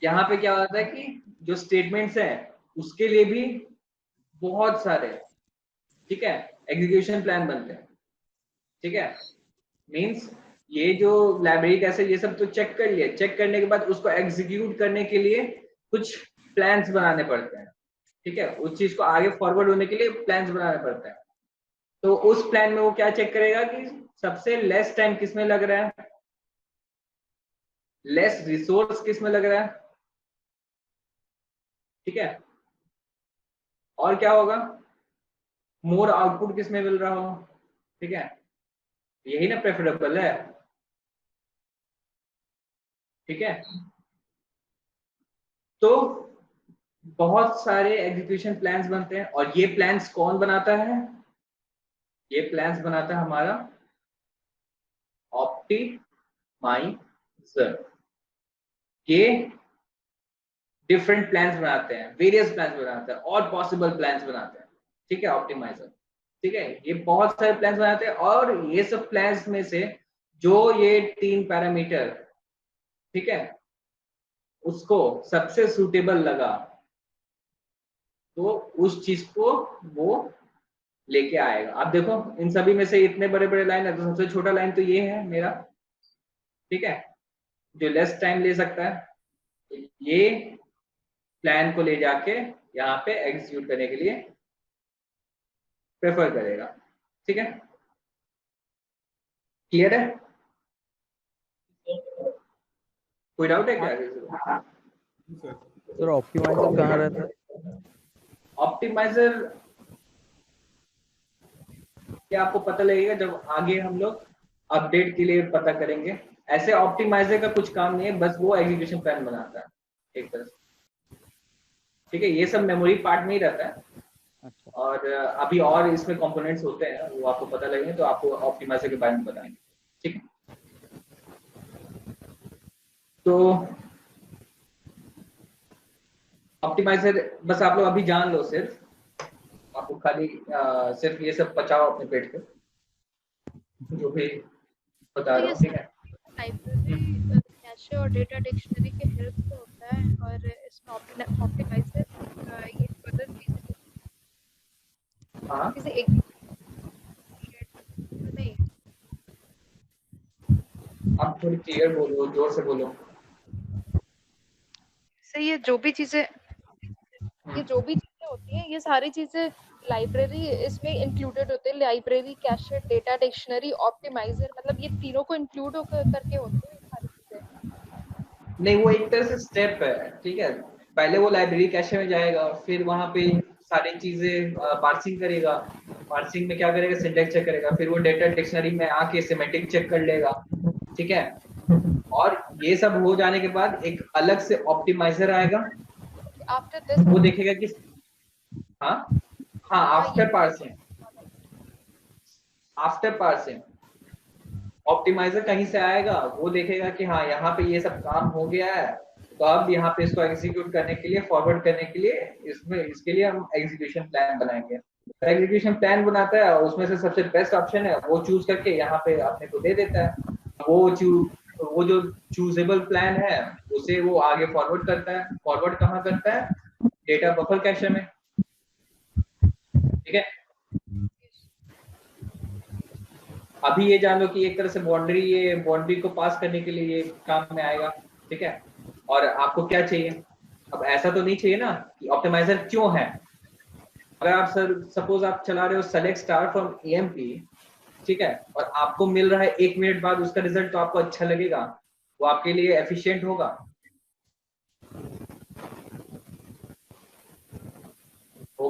यहाँ पे क्या होता है कि जो स्टेटमेंट्स हैं उसके लिए भी बहुत सारे, ठीक है, एग्जीक्यूशन प्लान बनते हैं, ठीक है। मींस ये जो लाइब्रेरी कैसे ये सब तो चेक कर लिए, चेक करने के बाद उसको एग्जीक्यूट करने के लिए कुछ प्लान्स बनाने पड़ते हैं, ठीक है, उस चीज को आगे फॉरवर्ड होने के लिए प्लान्स बनाने पड़ते हैं। तो उस प्लान में वो क्या चेक करेगा कि सबसे लेस टाइम किसमें लग रहा है, लेस रिसोर्स किसमें लग रहा है, ठीक है, और क्या होगा, मोर आउटपुट किसमें मिल रहा हो, ठीक है, यही ना प्रेफरेबल है, ठीक है। तो बहुत सारे एग्जीक्यूशन प्लान्स बनते हैं, और ये प्लान्स कौन बनाता है, ये प्लान्स बनाता है हमारा ऑप्टिमाइजर। ये डिफरेंट प्लान्स बनाते हैं, वेरियस प्लान्स बनाते हैं और पॉसिबल प्लान्स बनाते हैं, ठीक है, ऑप्टिमाइजर, ठीक है। ये बहुत सारे प्लान्स बनाते हैं, और ये सब प्लान्स में से जो ये 3 पैरामीटर, ठीक है, उसको सबसे सूटेबल लगा तो उस चीज को वो लेके आएगा। आप देखो इन सभी में से इतने बड़े बड़े लाइन है तो सबसे छोटा लाइन तो ये है मेरा, ठीक है, जो लेस टाइम ले सकता है, ये प्लान को ले जाके यहाँ पे एग्जीक्यूट करने के लिए प्रेफर करेगा। ठीक है, क्लियर है? कोई डाउट है क्या? सर ऑप्टिमाइजर कहाँ रहता है? ऑप्टिमाइजर क्या आपको पता लगेगा जब आगे हम लोग अपडेट के लिए पता करेंगे। ऐसे ऑप्टिमाइजर का कुछ काम नहीं है, बस वो एग्जीक्यूशन प्लान बनाता है एक तरह से। ठीक है, ये सब मेमोरी पार्ट में ही रहता है। अच्छा, और अभी और इसमें कंपोनेंट्स होते हैं, वो आपको पता लगेंगे तो आपको ऑप्टिमाइजर के बारे में बताएंगे। ठीक है, तो ऑप्टिमाइजर बस आप लोग अभी जान लो, सिर्फ आपको खाली सिर्फ ये सब पचाओ अपने पेट पे, जो भी बता रहा हूँ। ठीक है, लाइब्रेरी कैशे और डेटा डिक्शनरी के हेल्प से होता है, और इसमें ऑप्टिमाइजर ये फर्दर हाँ चीजें एक नहीं। आप थोड़ी क्लियर बोलो, जोर से बोलो। से ये जो भी चीजें होती हैं, ये सारी चीजें लाइब्रेरी इसमें इंक्लूडेड होते हैं। Library, cache, data dictionary, optimiser, मतलब ये तीनों को इंक्लूड करके होते हैं सारी चीजें। नहीं, वो एक तरह से स्टेप है। ठीक है, पहले वो लाइब्रेरी कैशे में जाएगा, फिर वहां पे सारी चीजें पार्सिंग करेगा। पार्सिंग में क्या करेगा? सिंटैक्स चेक करेगा, फिर वो डेटा डिक्शनरी में आके सिमेटिक चेक कर लेगा। ठीक है, और ये सब हो जाने के बाद एक अलग से ऑप्टिमाइजर आएगा। आफ्टर दिस वो देखेगा कि हाँ आफ्टर पार्सिंग ऑप्टिमाइजर कहीं से आएगा, वो देखेगा कि हाँ यहाँ पे ये सब काम हो गया है, तो अब यहाँ पे इसको एग्जीक्यूट करने के लिए, फॉरवर्ड करने के लिए, इसके लिए हम एग्जीक्यूशन प्लान बनाएंगे। तो एग्जीक्यूशन प्लान बनाता है और उसमें से सबसे बेस्ट ऑप्शन है वो चूज करके यहाँ पे अपने को दे देता है। वो जो चूजेबल प्लान है उसे वो आगे फॉरवर्ड करता है। फॉरवर्ड कहाँ करता है? डेटा बफर कैशे में। ठीक है, अभी ये जान लो कि एक तरह से बाउंड्री को पास करने के लिए ये काम में आएगा। ठीक है, और आपको क्या चाहिए? अब ऐसा तो नहीं चाहिए ना कि ऑप्टिमाइजर क्यों है। अगर आप सपोज आप चला रहे हो सेलेक्ट स्टार फ्रॉम एएमपी, ठीक है, और आपको मिल रहा है 1 मिनट बाद उसका रिजल्ट, तो आपको अच्छा लगेगा, वो आपके लिए एफिशिएंट होगा।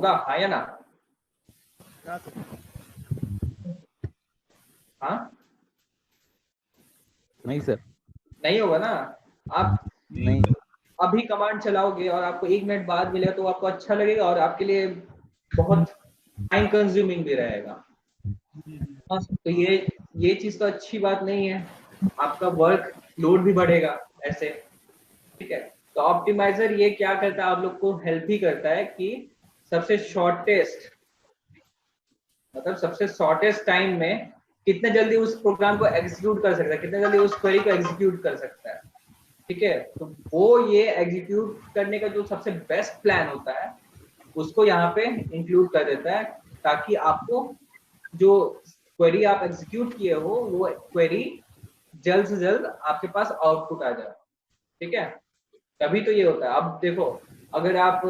हाँ या ना? हाँ नहीं सर, नहीं होगा ना। आप नहीं। अभी कमांड चलाओगे और आपको 1 मिनट बाद मिलेगा तो आपको अच्छा लगेगा और आपके लिए बहुत टाइम कंज्यूमिंग भी रहेगा। तो ये चीज तो अच्छी बात नहीं है, आपका वर्क लोड भी बढ़ेगा ऐसे। ठीक है, तो ऑप्टिमाइजर ये क्या करता है? आप लोग को हेल्प ही करता है कि सबसे शॉर्टेस्ट टाइम में कितने जल्दी उस प्रोग्राम को एग्जीक्यूट कर सकता है, कितने जल्दी उस क्वेरी को एग्जीक्यूट कर सकता है। ठीक है, तो वो ये एग्जीक्यूट करने का जो सबसे बेस्ट प्लान होता है उसको यहाँ पे इंक्लूड कर देता है, ताकि आपको जो क्वेरी आप एग्जीक्यूट किए हो वो क्वेरी जल्द से जल्द आपके पास आउटपुट आ जाए। ठीक है, तभी तो ये होता है। अब देखो, अगर आप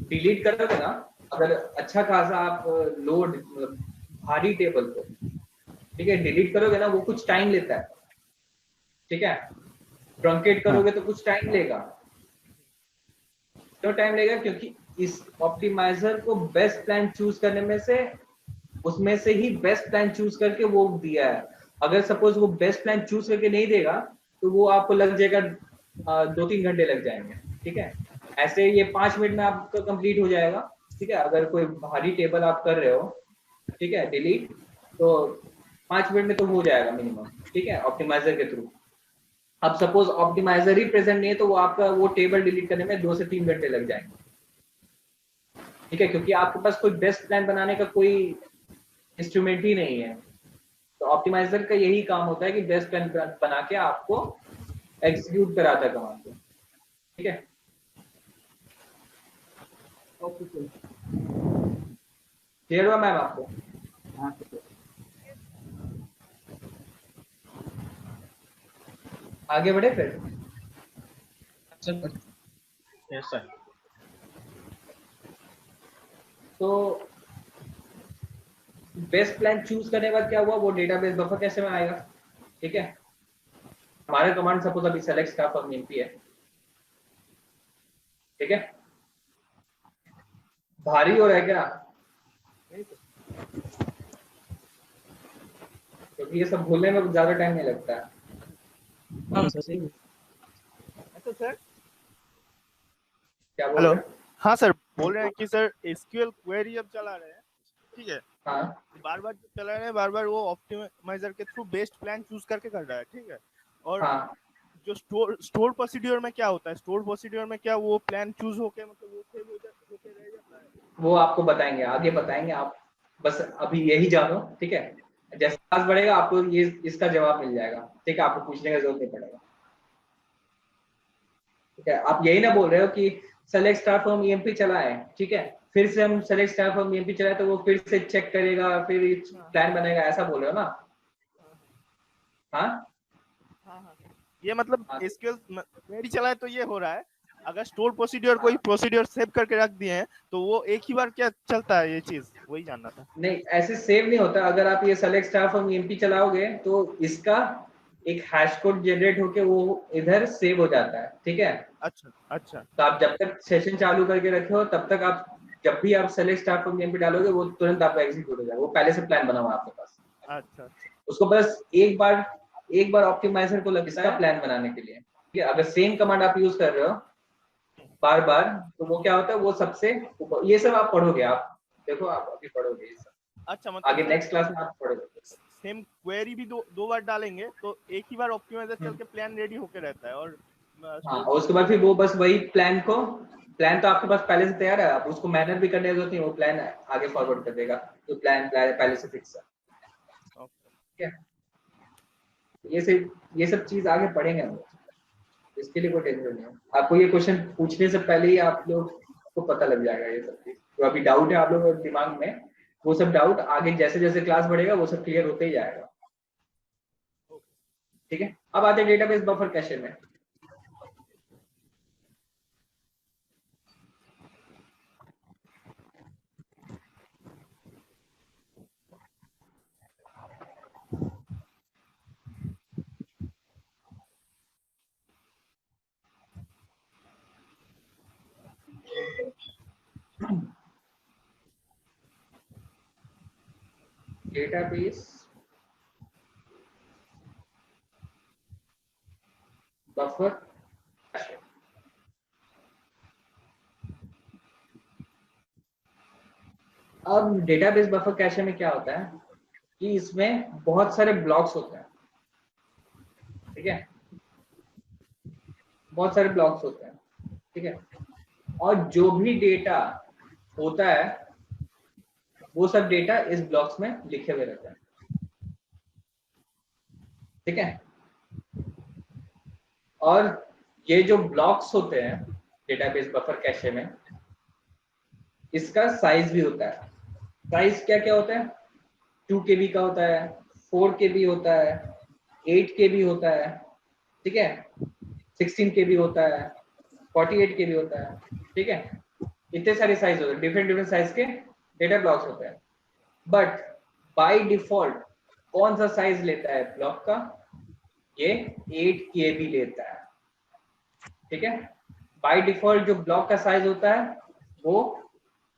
डिलीट करोगे ना, अगर अच्छा खासा आप लोड भारी टेबल को, ठीक है, डिलीट करोगे ना, वो कुछ टाइम लेता है। ठीक है, ट्रंकेट करोगे तो कुछ टाइम लेगा। क्यों टाइम लेगा? क्योंकि इस ऑप्टिमाइजर को बेस्ट प्लान चूज करने में से, उसमें से ही बेस्ट प्लान चूज करके वो दिया है। अगर सपोज वो बेस्ट प्लान चूज करके नहीं देगा तो वो आपको लग जाएगा 2-3 घंटे लग जाएंगे। ठीक है, ऐसे ये 5 मिनट में आपका कंप्लीट हो जाएगा। ठीक है, अगर कोई भारी टेबल आप कर रहे हो, ठीक है, डिलीट, तो 5 मिनट में तो हो जाएगा मिनिमम। ठीक है, ऑप्टिमाइजर के थ्रू। अब सपोज ऑप्टिमाइजर ही प्रेजेंट नहीं है तो वो आपका वो टेबल डिलीट करने में 2 से 3 घंटे लग जाएंगे। ठीक है, क्योंकि आपके पास कोई बेस्ट प्लान बनाने का कोई इंस्ट्रूमेंट ही नहीं है। तो ऑप्टिमाइजर का यही काम होता है कि बेस्ट प्लान बना के आपको एग्जीक्यूट कराता है कमांड को, ठीक है। Okay sir. क्लियर हुआ मैम आपको? हाँ सर। आगे बढ़े फिर। Yes sir. तो बेस्ट प्लान चूज करने के बाद क्या हुआ, वो डेटाबेस बफर कैसे में आएगा, ठीक है। हमारा कमांड सपोज अभी सेलेक्ट स्टाफ फ्रॉम एमपी है, ठीक है। भारी हो रहा है क्या? क्योंकि ये सब भूलने में ज्यादा टाइम नहीं लगता है। हाँ सर सही। अच्छा सर, क्या बोल हेलो। रहे हैं? हाँ सर, बोल रहे हैं कि सर एसक्यूएल क्वेरी अब चला रहे हैं, ठीक है। हाँ बार बार चला रहे हैं, बार बार वो ऑप्टिमाइजर के थ्रू बेस्ट प्लान चूज करके कर रहा है, ठीक है। और हाँ जो स्टोर प्रोसीड्यूर में क्या होता है, स्टोर प्रोसीड्यूर में क्या वो प्लान चूज होके मतलब वो सेव होके रह जाता है? वो आपको बताएंगे, आगे बताएंगे, आप बस अभी यही जानो, ठीक है। जैसे क्लास बढ़ेगा आपको ये इसका जवाब मिल जाएगा, ठीक है, आपको पूछने का जरूरत नहीं पड़ेगा, ठीक है। आप यही ना बोल रहे हो कि सेलेक्ट स्टार फ्रॉम ईएमपी चला है, ठीक है, फिर से हम सेलेक्ट स्टार फ्रॉम ईएमपी चलाए तो वो फिर से चेक करेगा, फिर प्लान बनेगा, ऐसा बोल रहे हो ना? हाँ हाँ, ये मतलब हाँ। एसक्यूएल क्वेरी चला है तो ये हो रहा है। अगर स्टोर प्रोसीड्यूर कोई प्रोसीड्यूर सेव करके रख दिए हैं तो वो एक ही बार क्या चलता है, ये चीज वही जानना था। नहीं, ऐसे सेव नहीं होता। अगर आप ये सेलेक्ट स्टार फ्रॉम ईएमपी चलाओगे तो इसका एक हैश कोड जनरेट होके वो इधर सेव हो जाता है, ठीक है। अच्छा अच्छा। तो आप जब तक सेशन चालू करके रखे हो तब तक आप जब भी आप सेलेक्ट स्टार फ्रॉम ईएमपी डालोगे वो तुरंत आपका एग्जीक्यूट हो जाएगा, वो पहले से प्लान बना हुआ है आपके पास। अच्छा अच्छा। उसको बस एक बार ऑप्टिमाइजर को लगता है प्लान बनाने के लिए, ठीक है। अगर सेम कमांड आप यूज कर रहे हो बार बार तो वो क्या होता है, वो सबसे ये सब आप पढ़ोगे, आप देखो, आप अभी पढ़ोगे ये सब, अच्छा मतलब आगे नेक्स्ट क्लास में आप पढ़ोगे। सेम क्वेरी भी दो बार डालेंगे तो एक ही बार ऑप्टिमाइजर चल के प्लान रेडी होके रहता है। और हाँ, और उसके बाद फिर वो बस वही प्लान तो आपके पास पहले से तैयार है, आप उसको मेहनत भी करने की जरूरत नहीं, वो प्लान आगे फॉरवर्ड कर देगा, तो प्लान पहले से फिक्स है, ठीक है। ये सब चीज आगे पढ़ेंगे हम, इसके लिए कोई टेंशन नहीं है। आपको ये क्वेश्चन पूछने से पहले ही आप लोग को पता लग जाएगा ये सब चीज, तो अभी डाउट है आप लोगों के दिमाग में, वो सब डाउट आगे जैसे जैसे क्लास बढ़ेगा वो सब क्लियर होते ही जाएगा, ठीक है। अब आते हैं डेटाबेस बफर कैशे में। डेटाबेस बफर कैशे, अब डेटाबेस बफर कैशे में क्या होता है कि इसमें बहुत सारे ब्लॉक्स होते हैं, ठीक है, बहुत सारे ब्लॉक्स होते हैं, ठीक है। और जो भी डेटा होता है वो सब डेटा इस ब्लॉक्स में लिखे हुए रहते हैं, ठीक है। और ये जो ब्लॉक्स होते हैं डेटाबेस बफर कैशे में, इसका साइज भी होता है। साइज क्या क्या होता है, 2 KB का होता है, 4 KB होता है, 8 KB होता है, ठीक है, 16 KB होता है, 48 KB होता है, ठीक है। इतने सारे साइज होते हैं, डिफरेंट साइज के डेटा ब्लॉक्स होते हैं। बट बाय डिफॉल्ट कौन सा साइज लेता है ब्लॉक का, ये 8 KB लेता है, ठीक है। बाय डिफॉल्ट जो ब्लॉक का साइज होता है वो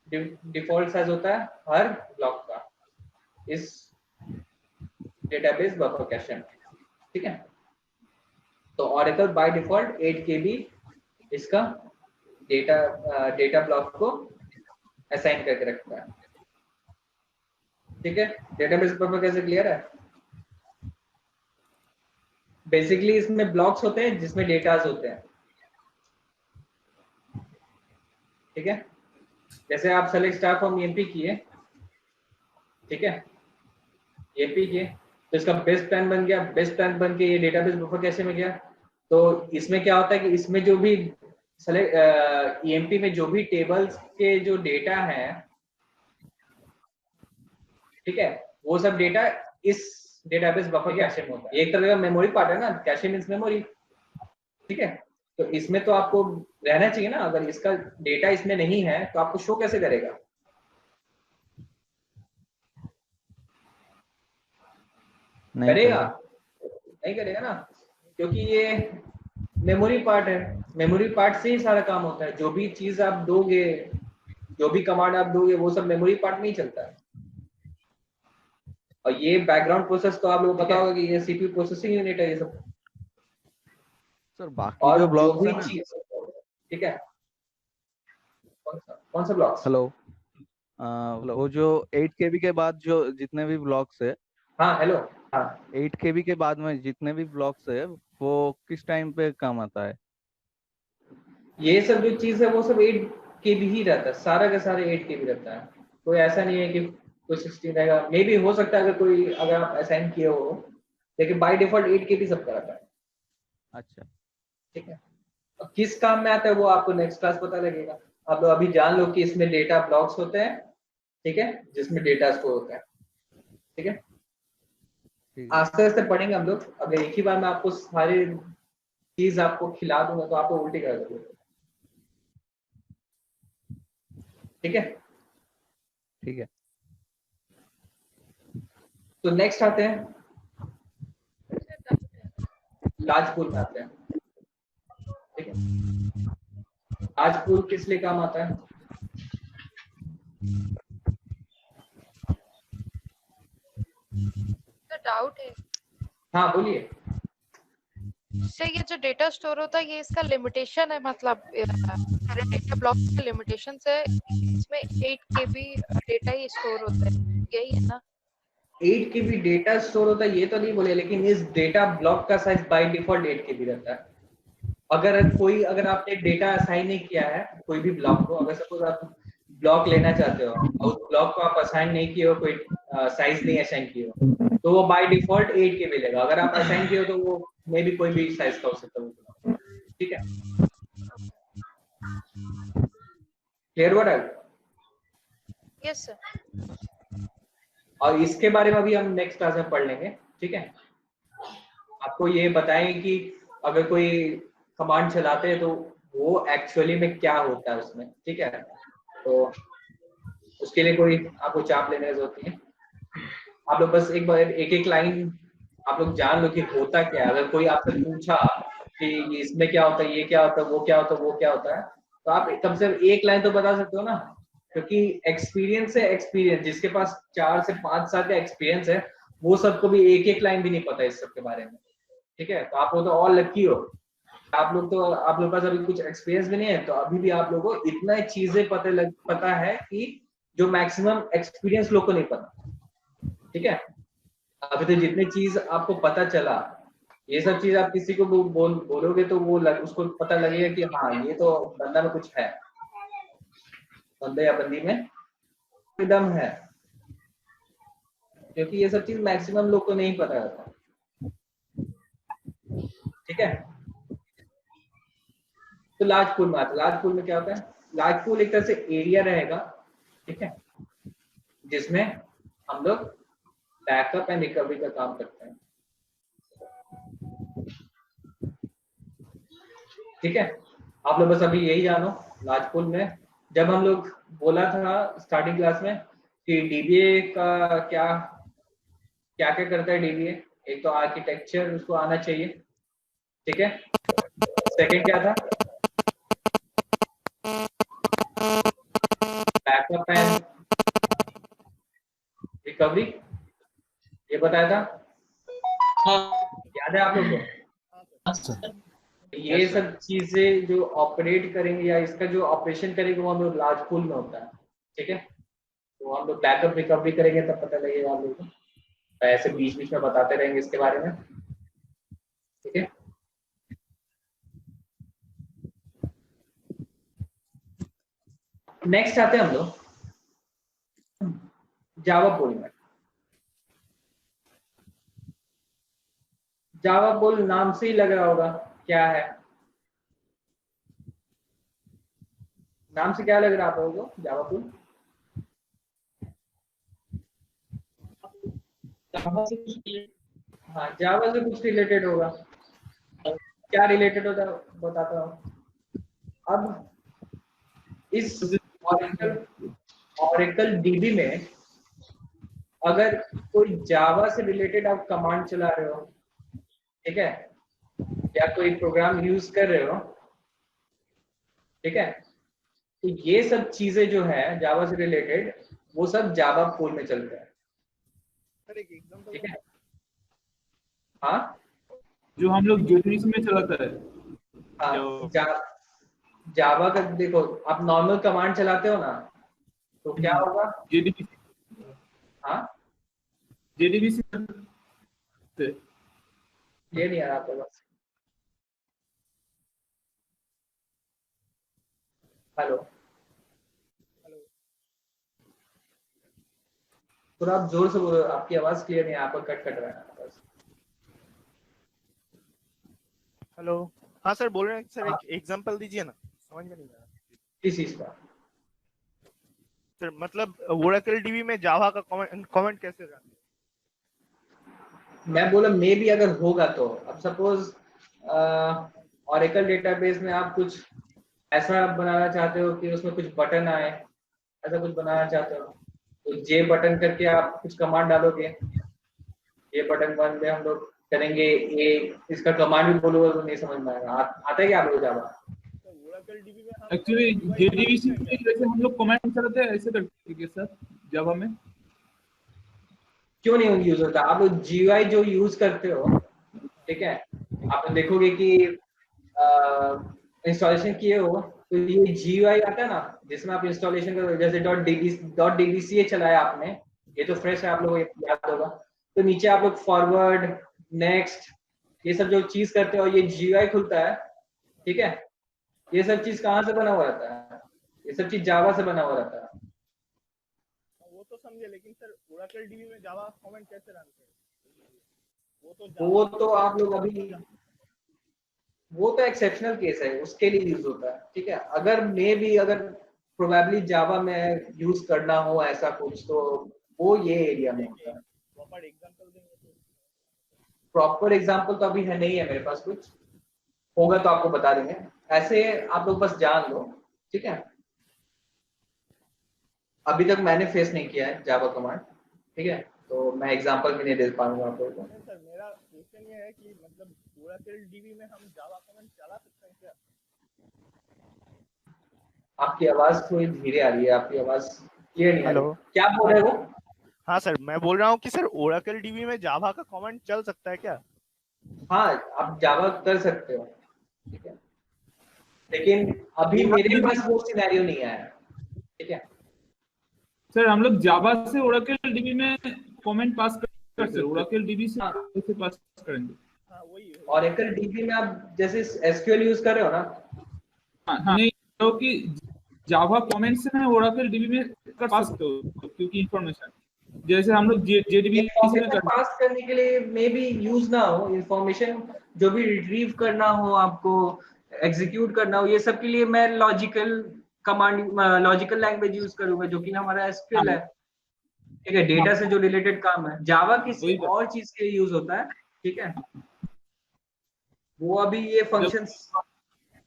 डिफॉल्ट साइज होता है हर ब्लॉक का इस डेटाबेस बफर कैशे में, ठीक है। तो ऑरेकल बाय डिफॉल्ट 8 KB इसका डेटा ब्लॉक को असाइन करके रखता है, ठीक है। डेटाबेस बफर कैसे क्लियर है? बेसिकली इसमें ब्लॉक्स होते हैं जिसमें डेटास होते हैं, ठीक है। जैसे आप सेलेक्ट स्टार फ्रॉम ईएमपी किए, ठीक है, ईएमपी किए तो इसका बेस्ट प्लान बन गया, बेस्ट प्लान बन के ये डेटाबेस बफर कैशे में गया, तो इसमें क्या होता है कि इसमें जो भी EMP में जो भी टेबल्स के जो डेटा है, ठीक है, वो सब डेटा इस डेटाबेस बफर कैशे में होता है। एक तरह का मेमोरी पार्ट है ना, कैशे मींस मेमोरी, ठीक है। तो इसमें तो आपको रहना चाहिए ना, अगर इसका डेटा इसमें नहीं है तो आपको शो कैसे करेगा? करेगा नहीं करेगा ना, क्योंकि ये मेमोरी पार्ट है। मेमोरी पार्ट से ही सारा काम होता है। जो भी चीज आप दोगे, जो भी कमांड आप दोगे, वो सब मेमोरी पार्ट में ही चलता है। और ये बैकग्राउंड प्रोसेस तो आप लोगों को पता होगा कि ये CPU प्रोसेसिंग यूनिट है ये सब। सर बाकी और जो जो ब्लॉक्स भी है ना, चीज, ठीक है, कौन सा ब्लॉक्स? हेलो, वो जो 8 KB के बाद जो जितने भी ब्लॉक्स है, हाँ हेलो, हाँ 8 KB के बाद में जितने भी ब्लॉक्स है वो किस टाइम पे काम आता है? ये सब जो चीज है वो सब 8 KB ही रहता है, सारा का सारा 8 KB रहता है। कोई ऐसा नहीं है कि कोई 16 रहेगा। मे भी हो सकता है अगर आप असाइन किए हो, लेकिन बाय डिफॉल्ट 8 KB सबका रहता है। अच्छा, ठीक है, अब किस काम में आता है वो आपको नेक्स्ट क्लास पता लगेगा। आप लोग अभी जान लो कि इसमें डेटा ब्लॉक्स होते हैं, ठीक है, जिसमें डेटा स्टोर होता है। ठीक है, ठीक है। आस्ते आस्ते पढ़ेंगे हम लोग। अगर एक ही बार में आपको सारी चीज आपको खिला दूंगा तो आपको उल्टी कर दोगे। ठीक है, ठीक है। तो नेक्स्ट आते हैं, लार्ज पूल में आते हैं। ठीक है, लार्ज पूल किस लिए काम आता है? तो डाउट है हाँ बोलिए। से ये जो डेटा स्टोर होता है ये इसका लिमिटेशन है, मतलब सारे डेटा ब्लॉक का लिमिटेशन है, इसमें 8 KB डेटा ही स्टोर होता है, यही है ना? 8 KB डेटा स्टोर होता है ये तो नहीं बोले, लेकिन इस डेटा ब्लॉक का साइज बाय डिफॉल्ट 8 KB रहता है। अगर आपने डेटा असाइन नहीं किया है कोई भी ब्लॉक को, अगर सपोज आप ब्लॉक लेना चाहते हो और उस ब्लॉक को आप असाइन नहीं किए हो, कोई साइज नहीं असाइन किए हो, तो वो बाय डिफॉल्ट 8 KB लेगा। अगर आप असाइन किए हो तो वो मे भी कोई भी साइज का हो सकता है। ठीक है, क्लियर वर्ड है? Yes sir. और इसके बारे में भी हम नेक्स्ट क्लास में पढ़ लेंगे। ठीक है, आपको ये बताएंगे कि अगर कोई कमांड चलाते हैं तो वो एक्चुअली में क्या होता है उसमें। ठीक है, तो उसके लिए कोई आपको चाप लेने की जरूरत नहीं है। आप लोग बस एक बार एक लाइन आप लोग जान लो कि होता क्या है। अगर कोई आपसे पूछा कि इसमें क्या होता है, ये क्या होता है, वो क्या होता है, वो क्या होता है, तो आप कम से कम एक लाइन तो बता सकते हो ना, क्योंकि एक्सपीरियंस है। एक्सपीरियंस जिसके पास 4 से 5 साल का एक्सपीरियंस है वो सबको भी एक लाइन भी नहीं पता इस सब के बारे में। ठीक है, तो आप लोग तो और लकी हो। आप लोग के पास अभी कुछ एक्सपीरियंस भी नहीं है, तो अभी भी आप लोगों को इतना चीजें पता है कि जो मैक्सिमम एक्सपीरियंस लोग को नहीं पता। ठीक है, अभी तो जितनी चीज आपको पता चला, ये सब चीज आप किसी को बोलोगे तो वो उसको पता लगेगा कि हाँ ये तो बंदा में कुछ है, बंदे या बंदी में दम है, क्योंकि ये सब चीज मैक्सिमम लोग को नहीं पता रहता। ठीक है, तो लार्ज पूल में आता है। लार्ज पूल में क्या होता है? लार्ज पूल एक तरह से एरिया रहेगा, ठीक है, जिसमें हम लोग बैकअप एंड रिकवरी का काम करते हैं। ठीक है, आप लोग बस अभी यही जानो लार्ज पूल में। जब हम लोग बोला था स्टार्टिंग क्लास में कि डीबीए का क्या क्या क्या करता है डीबीए, एक तो आर्किटेक्चर उसको आना चाहिए। ठीक है, सेकंड क्या था? बैकअप एंड रिकवरी, ये बताया था, याद है आप लोगों को? ये सब चीजें जो ऑपरेट करेंगे या इसका जो ऑपरेशन करेंगे वो हम लोग लार्ज पूल में होता है। ठीक है, तो हम लोग बैकअप रिकवरी करेंगे तब पता लगेगा आप लोगों को। ऐसे बीच बीच में बताते रहेंगे इसके बारे में। ठीक है, नेक्स्ट आते हैं हम लोग जावा पूल में। जावा पूल नाम से ही लग रहा होगा क्या है? नाम से क्या लग रहा है आप लोगों को? जावा पूल? हाँ, जावा से कुछ रिलेटेड होगा। क्या रिलेटेड होता है बताता हूँ। अब इस ऑरेकल डीबी में अगर कोई जावा से रिलेटेड आप कमांड चला रहे हो, ठीक है, या कोई प्रोग्राम यूज कर रहे हो, ठीक है, तो ये सब चीजें जो है जावा से रिलेटेड वो सब जावा पूल में चलते हैं। ठीक है, हाँ, जो हम लोग जेडीबीसी में चलाता है। हाँ, जावा का देखो, आप नॉर्मल कमांड चलाते हो ना, तो क्या होगा? जेडीबीसी, हाँ, जेडीबीसी ये नहीं आ रहा आपके पास। हेलो, थोड़ा आप जोर से बोलो, आपकी आवाज क्लियर नहीं है, आपका कट कट रहा है बस। हेलो, हाँ सर बोल रहे हैं सर, हाँ। एक एग्जांपल दीजिए ना, समझ में नहीं आ रहा किस चीज का? सर। मतलब ओरेकल डीबी में जावा का कमेंट कैसे रहा? मैं बोला मे भी अगर होगा तो, अब सपोज ऑरेकल डेटाबेस में आप कुछ ऐसा बनाना चाहते हो कि उसमें कुछ बटन आए, ऐसा कुछ बनाना चाहते हो, तो जे बटन करके आप कुछ कमांड डालोगे, ये बटन वन में हम लोग करेंगे, ये इसका कमांड भी बोलोगे तो नहीं समझ में आएगा। आता है क्या आप लोग जावा? एक्चुअली जेडीबीसी में जैसे हम लोग कमेंट चलाते हैं ऐसे करते हैं सर जावा में। क्यों नहीं यूज होता? आप लोग जीयूआई जो यूज करते हो, ठीक है, आप देखोगे कि इंस्टॉलेशन किए हो तो ये जीयूआई आता है ना, जिसमें आप इंस्टॉलेशन करो, जैसे .dbca चलाया आपने, ये तो फ्रेश है, आप लोगों को याद होगा, तो नीचे आप लोग फॉरवर्ड, नेक्स्ट, ये सब जो चीज करते हो, ये जीयूआई खुलता है, ठीक है। ये सब चीज कहाँ से बना हुआ रहता है? ये सब चीज जावा से बना हुआ रहता है। वो तो समझे, लेकिन सर ओरेकल डीबी में जावा कमेंट कैसे रन करें? वो तो आप लोग अभी, वो तो एक्सेप्शनल केस है, उसके लिए यूज होता है, ठीक है। अगर मे भी अगर प्रोबेबली जावा में यूज करना हो ऐसा कुछ, तो वो ये एरिया में होता है। प्रॉपर एग्जांपल देंगे तो? प्रॉपर एग्जांपल तो अभी है नहीं है मेरे पास, कुछ होगा तो आपको बता देंगे। ऐसे आप लोग बस जान लो, ठीक है। अभी तक मैंने फेस नहीं किया है जावा कमांड, ठीक है, तो मैं एग्जांपल भी नहीं दे पाऊंगा आप लोगों को। सर मेरा क्वेश्चन ये है कि मतलब ओरेकल डीबी में हम जावा कमेंट चला सकते हैं क्या? आपकी आवाज थोड़ी धीरे आ रही है, आपकी आवाज क्लियर नहीं आ रही। हेलो, क्या बोल रहे हो? हाँ सर मैं बोल रहा हूँ कि सर ओरेकल डीबी में जावा का कमेंट चल सकता है क्या? हाँ, आप जावा कर सकते हो, ठीक है, लेकिन अभी मेरे पास वो सिनेरियो नहीं आया है, ठीक है। सर हम लोग जावा से ओरेकल डीबी में कमेंट पास कर सकते हैं, ओरेकल डीबी से कैसे पास करेंगे? हाँ वही है। ऑरेकल डीबी में आप जैसे एसक्यूएल यूज कर रहे हो ना, हाँ, नहीं तो कि जावा कमेंट से मैं ओरेकल डीबी में कर सकते हो, क्योंकि इंफॉर्मेशन जैसे हम लोग जेडीबी से पास करने के लिए मे बी यूज ना हो, इंफॉर्मेशन जो भी रिट्रीव करना हो, आपको एग्जीक्यूट करना हो, ये सब के लिए मैं logical command, logical language use करूंगा, जो कि हमारा एसक्यूएल है, ठीक है, डेटा से जो रिलेटेड काम है। जावा किसी और चीज के लिए यूज होता है, ठीक है, वो अभी ये फंक्शंस।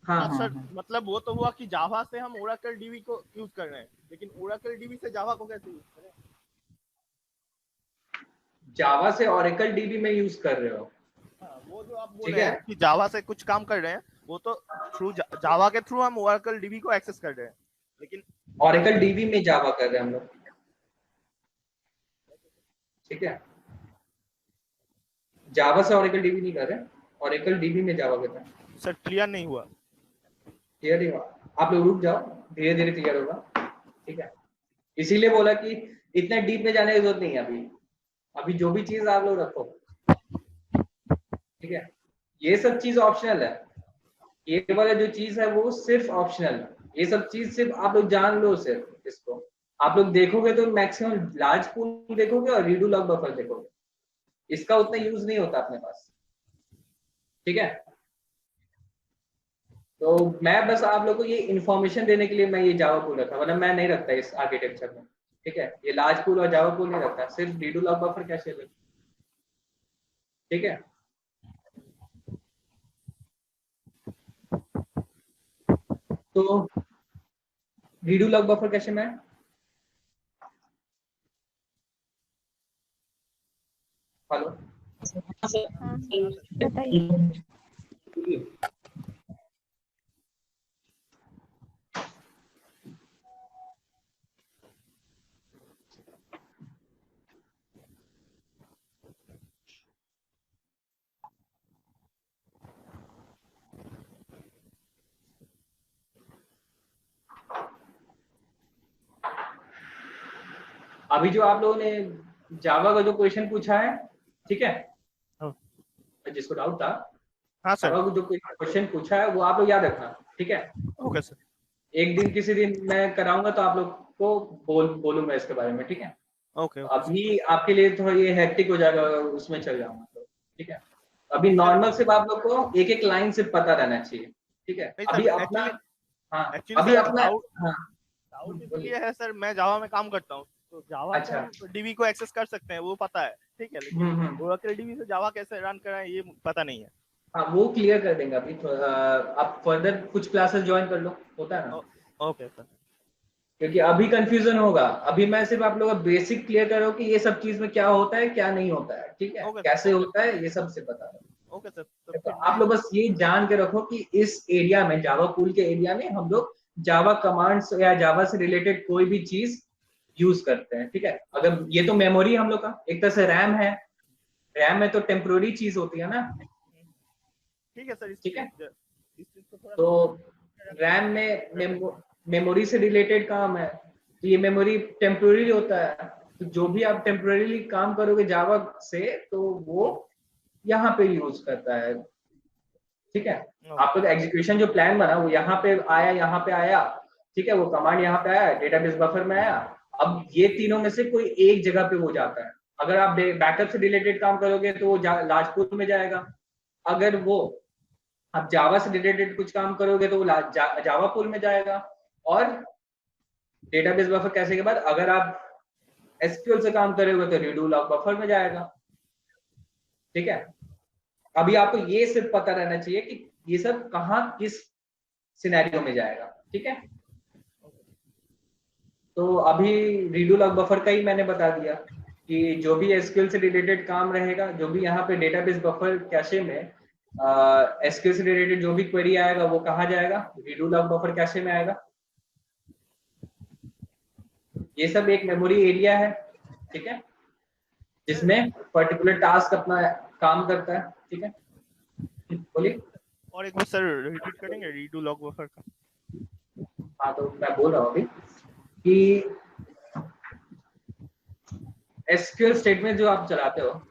हाँ सर मतलब वो तो हुआ कि जावा से हम ओरेकल डीबी को यूज कर रहे हैं, लेकिन ओरेकल डीबी से जावा को कैसे यूज करें? जावा से ऑरेकल डीबी में यूज कर रहे हो, हाँ, वो जो आप बोल रहे हैं कि जावा से कुछ काम कर रहे हैं, वो तो थ्रू जावा के थ्रू हम ओरेकल डीबी को एक्सेस कर रहे हैं, लेकिन ऑरेकल डीबी में जावा कर रहे हैं हम लोग, ठीक है। जावा से ऑरेकल डीबी नहीं कर रहे, ऑरेकल डीबी में जावा कर रहे हैं। सर क्लियर नहीं हुआ। क्लियर नहीं हुआ? आप लोग रुक जाओ, धीरे धीरे क्लियर होगा, ठीक है। इसीलिए बोला कि इतना डीप में जाने की जरूरत नहीं है अभी। अभी जो भी चीज आप लोग रखो, ठीक है, ये सब चीज ऑप्शनल है। ये वाला जो चीज है वो सिर्फ ऑप्शनल है। ये सब चीज सिर्फ आप लोग जान लो, सिर्फ इसको आप लोग देखोगे तो मैक्सिमम लार्ज पूल देखोगे और रीडू लॉग बफर देखोगे, इसका उतना यूज नहीं होता अपने पास, ठीक है। तो मैं बस आप लोगों को ये इन्फॉर्मेशन देने के लिए मैं ये जावा पूल रखा, वरना मैं नहीं रखता इस आर्किटेक्चर में, ठीक है। ये लार्ज पूल और जावा पूल नहीं रखता, सिर्फ रीडू लॉग बफर कैसे रखता, ठीक है। तो रीडू लॉग बफर कैसे में है? हेलो, बताइए। अभी जो आप लोगों ने जावा का जो क्वेश्चन पूछा है, ठीक है, हाँ। जिसको डाउट था, हाँ सर। जावा को जो क्वेश्चन पूछा है वो आप लोग याद रखना, ठीक है। Okay sir. एक दिन किसी दिन मैं कराऊंगा तो आप लोग को बोलूंगा इसके बारे में, ठीक है। ओके। अभी आपके लिए थोड़ा ये हेक्टिक हो जाएगा, उसमें चल जाऊंगा तो, ठीक है। अभी नॉर्मल सिर्फ आप लोग को एक एक लाइन से पता रहना चाहिए, ठीक है। अभी अपना, हाँ अभी अपना, हाँ डाउट इसलिए है सर, मैं जावा में काम करता हूँ, तो जावा अच्छा। को डीबी को एक्सेस कर सकते हैं वो पता है, ठीक है, लेकिन ओरेकल डीबी से जावा कैसे रन कराएं ये पता नहीं है। हाँ वो क्लियर कर देंगे अभी। आप फर्दर कुछ क्लासेस ज्वाइन कर लो, होता है ना। Okay sir. क्योंकि अभी कंफ्यूजन होगा, अभी मैं सिर्फ आप लोगों को बेसिक क्लियर कर रहा हूँ कि ये सब चीज में क्या होता है क्या नहीं होता है, ठीक है, कैसे होता है ये सब से पता है। Okay sir. तो आप लोग बस ये जान के रखो कि इस एरिया में, जावा पूल के एरिया में हम लोग जावा कमांड्स या जावा से रिलेटेड कोई भी चीज यूज करते हैं, ठीक है। अगर ये तो मेमोरी हम लोग का एक तरह से रैम है, रैम में तो टेम्पोररी चीज होती है ना, ठीक है सर, ठीक है। इस चीज को थोड़ा तो रैम में मेमोरी से रिलेटेड काम है, तो ये मेमोरी टेम्पोररी होता है, तो जो भी आप टेम्पोररीली काम करोगे जावा से तो वो यहाँ पे यूज करता है, ठीक है। आपका तो एग्जीक्यूशन जो प्लान बना वो यहाँ पे आया, ठीक है, वो कमांड यहाँ पे आया, डेटाबेस बफर में आया। अब ये तीनों में से कोई एक जगह पे वो जाता है। अगर आप बैकअप से रिलेटेड काम करोगे तो वो लार्ज पूल में जाएगा, अगर वो आप जावा से रिलेटेड कुछ काम करोगे तो वो जावा पूल में जाएगा, और डेटाबेस बफर कैसे के बाद अगर आप एसक्यूएल से काम करोगे तो रीडू लॉग बफर में जाएगा, ठीक है। अभी आपको ये सिर्फ पता रहना चाहिए कि ये सब कहाँ किस सिनेरियो में जाएगा, ठीक है। तो अभी रीडू लॉग बफर का ही मैंने बता दिया कि जो भी एसक्यूएल से रिलेटेड काम रहेगा, जो भी यहाँ पे डेटाबेस बफर कैशे में एसक्यूएल से रिलेटेड जो भी क्वेरी आएगा वो कहाँ जाएगा, रीडू लॉग बफर कैशे में आएगा। ये सब एक मेमोरी एरिया है, ठीक है, जिसमें पर्टिकुलर टास्क अपना काम करता है, ठीक है। बोलिए। और एक बार सर रिपीट करेंगे रीडू लॉग बफर का। हाँ तो मैं बोल रहा हूँ अभी कि एसक्यूएल स्टेटमेंट जो आप चलाते हो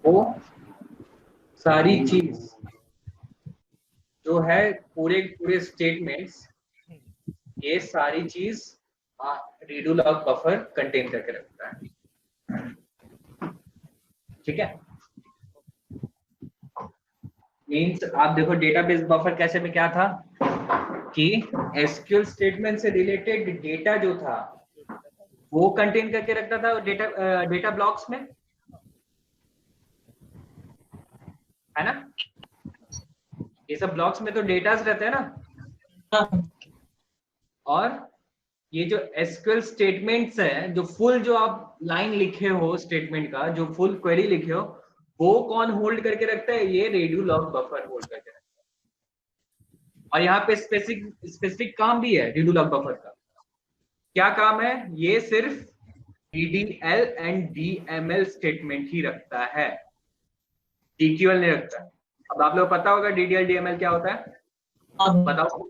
वो सारी चीज जो है पूरे स्टेटमेंट्स, ये सारी चीज रीडू लॉग बफर कंटेन करके रखता है, ठीक है। मीन्स आप देखो डेटाबेस बफर कैसे में क्या था कि एसक्यूएल स्टेटमेंट से रिलेटेड डेटा जो था वो कंटेन करके रखता था डेटा ब्लॉक्स में, है ना। ये सब ब्लॉक्स में तो डेटास रहते हैं ना, और ये जो एसक्यूएल स्टेटमेंट्स है, जो फुल जो आप लाइन लिखे हो स्टेटमेंट का, जो फुल क्वेरी लिखे हो, वो कौन होल्ड करके रखता है, ये रीडू लॉग बफर होल्ड करके रखता है। और यहाँ पे स्पेसिफिक काम भी है रीडू लॉग बफर का। क्या काम है, ये सिर्फ DDL एंड DML स्टेटमेंट ही रखता है, DQL नहीं रखता है। अब आप लोग पता होगा DDL DML क्या होता है, बताओ।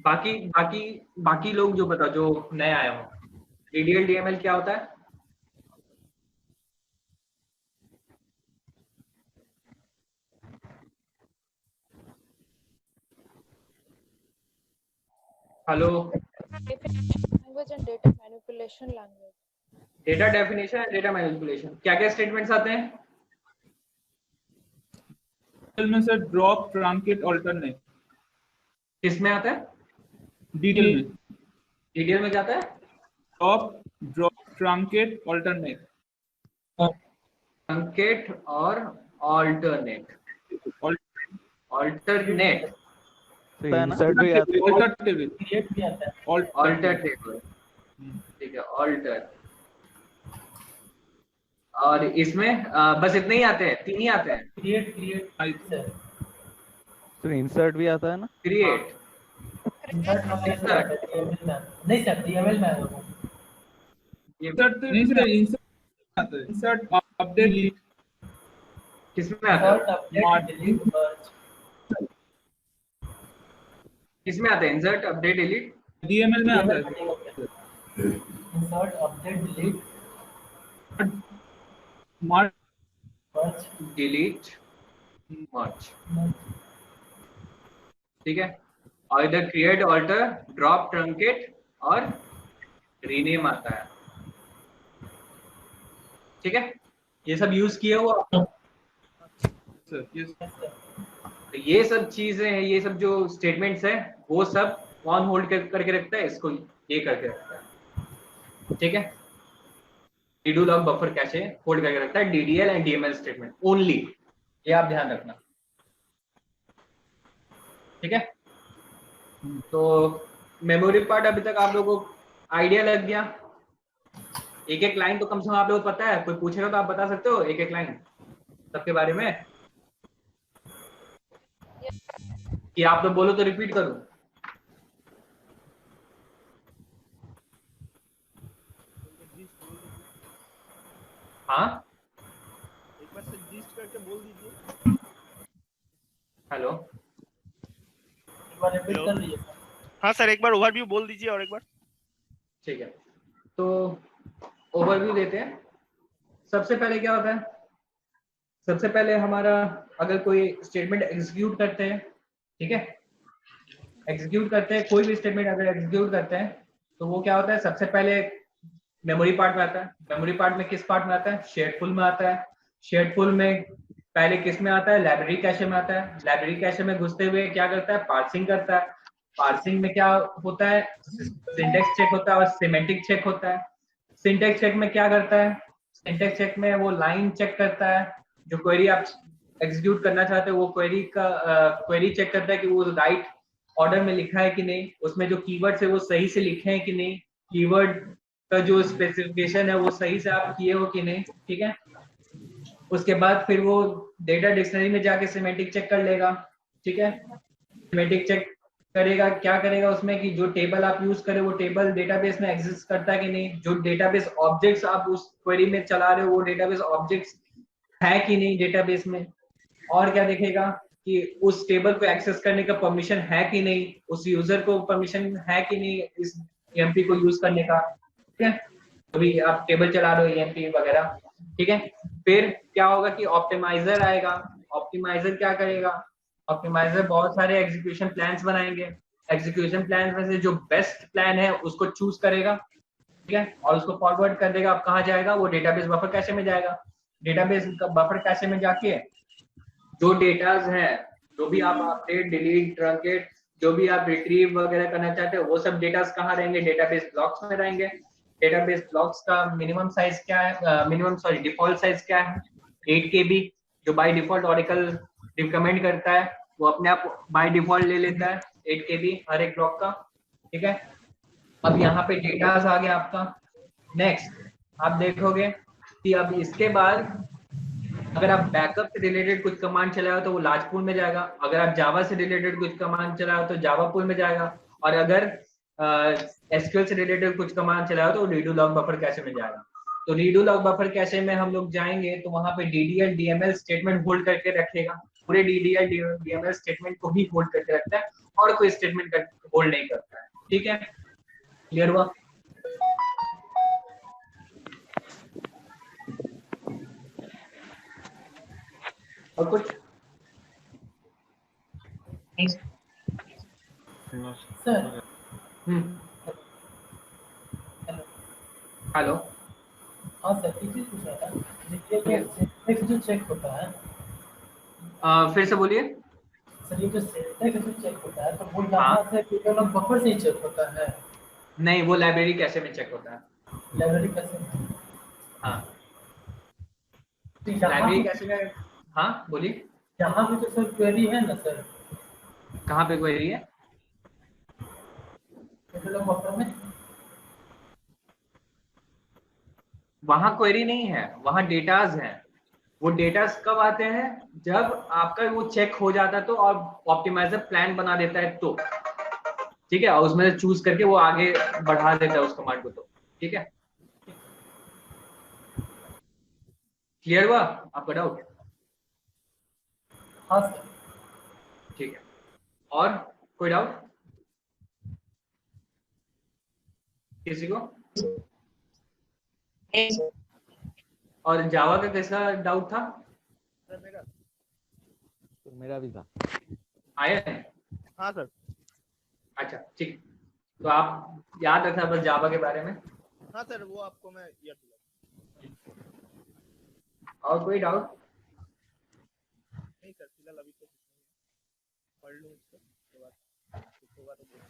बाकी लोग जो बताओ, जो नए आए हो, DDL DML क्या होता है। Hello. Language and data manipulation language. Data definition and data manipulation, क्या क्या स्टेटमेंट्स आते हैं। में सर ड्रॉप ट्रंकेट अल्टरनेट किसमें आता है? डिटेल में डीडीएल में क्या आता है? ड्रॉप ट्रंकेट अल्टरनेट ट्रंकेट और ऑल्टरनेट। ऑल्टरनेट तो इंसर्ट भी आता है। ऑल्टर टेबल क्रिएट भी आता है। ऑल्टर टेबल, ठीक है, ऑल्टर। और इसमें बस इतने ही आते हैं, 3 ही आते हैं। क्रिएट सर, तो इंसर्ट भी आता है ना? क्रिएट, इंसर्ट वगैरह में आता है, DML में आता है। नहीं सर, DML में आता है। इंसर्ट नहीं सर, इंसर्ट आता है, इंसर्ट अपडेट डिलीट किसमें आता है? इंसर्ट अपडेट डिलीट मर्ज, किसमें आता है? इंसर्ट, अपडेट, डिलीट, डीएमएल में आता है। इंसर्ट अपडेट डिलीट मर्ज मर्ज, डिलीट, मर्ज, ठीक है। और इधर क्रिएट, ऑल्टर, ड्रॉप, ट्रंकेट और रीनेम आता है, ठीक है। ये सब यूज किया हुआ। सर ये तो ये सब चीजें हैं, ये सब जो स्टेटमेंट्स हैं वो सब ऑन होल्ड करके रखता है, इसको ये करके रखता है, ठीक है। डीडू लॉग बफर कैशे होल्ड करके रखता है, DDL and DML statement only, ये आप ध्यान रखना, ठीक है। तो मेमोरी पार्ट अभी तक आप लोगों को आइडिया लग गया। एक एक लाइन तो कम से कम आप लोगों को पता है, कोई पूछेगा तो आप बता सकते हो एक एक लाइन सबके बारे में, कि आप लोग बोलो तो रिपीट करूं? हाँ, एक बार से लिस्ट करके बोल दीजिए। हेलो, एक बार रिपीट कर लीजिए सर। हाँ सर, एक बार ओवरव्यू बोल दीजिए और एक बार। ठीक है, तो ओवरव्यू देते हैं। सबसे पहले क्या होता है? सबसे पहले हमारा अगर कोई स्टेटमेंट एग्जीक्यूट करते हैं, ठीक है, एग्जीक्यूट करते हैं, कोई भी स्टेटमेंट अगर एग्जीक्यूट करते हैं तो वो क्या होता है? सबसे पहले मेमोरी पार्ट में आता है। मेमोरी पार्ट में किस पार्ट में आता है? शेयर्ड फुल में आता है। शेयर्ड फुल में पहले किस में आता है? लाइब्रेरी कैशे में आता है। लाइब्रेरी कैशे में घुसते हुए क्या करता है? पार्सिंग करता है। पार्सिंग में क्या होता है? सिंटेक्स चेक होता है और सिमेंटिक चेक होता है। सिंटेक्स चेक में क्या करता है? सिंटेक्स चेक में वो लाइन चेक करता है, जो क्वेरी आप एग्जीक्यूट करना चाहते हो वो क्वेरी का क्वेरी चेक करता है कि वो राइट ऑर्डर में लिखा है कि नहीं, उसमें जो कीवर्ड्स है वो सही से लिखे हैं कि नहीं, कीवर्ड का जो स्पेसिफिकेशन है वो सही से आप किए हो कि नहीं, ठीक है। उसके बाद फिर वो डेटा डिक्शनरी में जाके सिमेंटिक चेक कर लेगा, ठीक है। सिमेंटिक चेक करेगा, क्या करेगा उसमें कि जो टेबल आप यूज करें वो टेबल डेटाबेस में एग्जिस्ट करता है कि नहीं, जो डेटाबेस ऑब्जेक्ट्स आप उस क्वेरी में चला रहे हो वो डेटाबेस ऑब्जेक्ट्स है कि नहीं डेटाबेस में। और क्या देखेगा कि उस टेबल को एक्सेस करने का परमिशन है कि नहीं, उस यूजर को परमिशन है कि नहीं इस ईएमपी को यूज करने का, ठीक है। अभी आप टेबल चला रहे हो ईएमपी वगैरह, ठीक है। फिर क्या होगा कि ऑप्टिमाइजर आएगा। ऑप्टिमाइजर क्या करेगा? ऑप्टिमाइजर बहुत सारे एग्जीक्यूशन प्लान्स बनाएंगे। एग्जीक्यूशन प्लान में से जो बेस्ट प्लान है उसको चूज करेगा, ठीक है, और उसको फॉरवर्ड कर देगा। अब कहाँ जाएगा? वो डेटाबेस बफर कैशे में जाएगा। डेटाबेस बफर कैशे में जाके जो डेटाज है, जो भी आप अपडेट, डिलीट, ट्रंकेट, जो भी आप रिट्रीव वगैरह करना चाहते हो वो सब डेटास कहाँ रहेंगे? डेटाबेस ब्लॉक्स में रहेंगे। डेटाबेस ब्लॉक्स का मिनिमम साइज क्या है? डिफॉल्ट साइज क्या है? 8 KB, जो बाय डिफॉल्ट ऑरेकल रिकमेंड करता है, वो अपने आप बाय डिफॉल्ट ले लेता है 8 KB हर एक ब्लॉक का, ठीक है। अब यहाँ पे डेटास आ गया आपका। नेक्स्ट आप देखोगे कि अब इसके बाद अगर आप बैकअप से रिलेटेड कुछ कमांड चलाओ तो वो लार्ज पूल में जाएगा। अगर आप जावा से रिलेटेड कुछ कमांड चलाओ तो जावा पूल में जाएगा। और अगर एसक्यूएल से रिलेटेड कुछ कमांड चलाओ तो रीडू लॉग बफर कैशे में जाएगा। तो रीडू लॉग बफर कैशे में हम लोग जाएंगे तो वहां पे डीडीएल डीएमएल स्टेटमेंट होल्ड करके रखेगा। पूरे डीडीएल डीएमएल स्टेटमेंट को ही होल्ड करके रखता है और कोई स्टेटमेंट होल्ड नहीं करता है, ठीक है। क्लियर हुआ? और कुछ? सर हेलो, हाँ सर, एक चीज पूछ रहा था, देखिए सिंटेक्स जो चेक होता है फिर से बोलिए। सर ये जो सिंटैक्स जो चेक होता है तो वो हाँ। यहाँ से ट्यूटोरियल ऑफ बफर से ही चेक होता है, नहीं, वो लाइब्रेरी कैसे में चेक होता है। लाइब्रेरी कैसे में? हाँ, तो यहाँ लाइब्रेरी भी कैसे में। हाँ बोलिए। यहाँ भी तो सर क्वेरी है ना सर, कहाँ पे क्वेरी है। ट्यूटोरियल ऑफ बफर में। वहां क्वेरी नहीं है, वहां डेटाज हैं। वो डेटाज कब आते हैं, जब आपका वो चेक हो जाता है तो, और ऑप्टिमाइजर प्लान बना देता है तो, ठीक है, और उसमें से चूज करके वो आगे बढ़ा देता है उस कमांड को, तो ठीक है। क्लियर हुआ आपका डाउट। हाँ सर। ठीक है, और कोई डाउट किसी को। और जावा का कैसा डाउट था। मेरा भी था। आया है। हाँ सर। अच्छा ठीक, तो आप याद रखना बस जावा के बारे में। हाँ सर, वो आपको मैं याद दिला। और कोई डाउट। नहीं सर, फिलहाल अभी तो कुछ नहीं है। पढ़ लूँ उसको, उसके बाद कुछ होगा तो बोलूँ।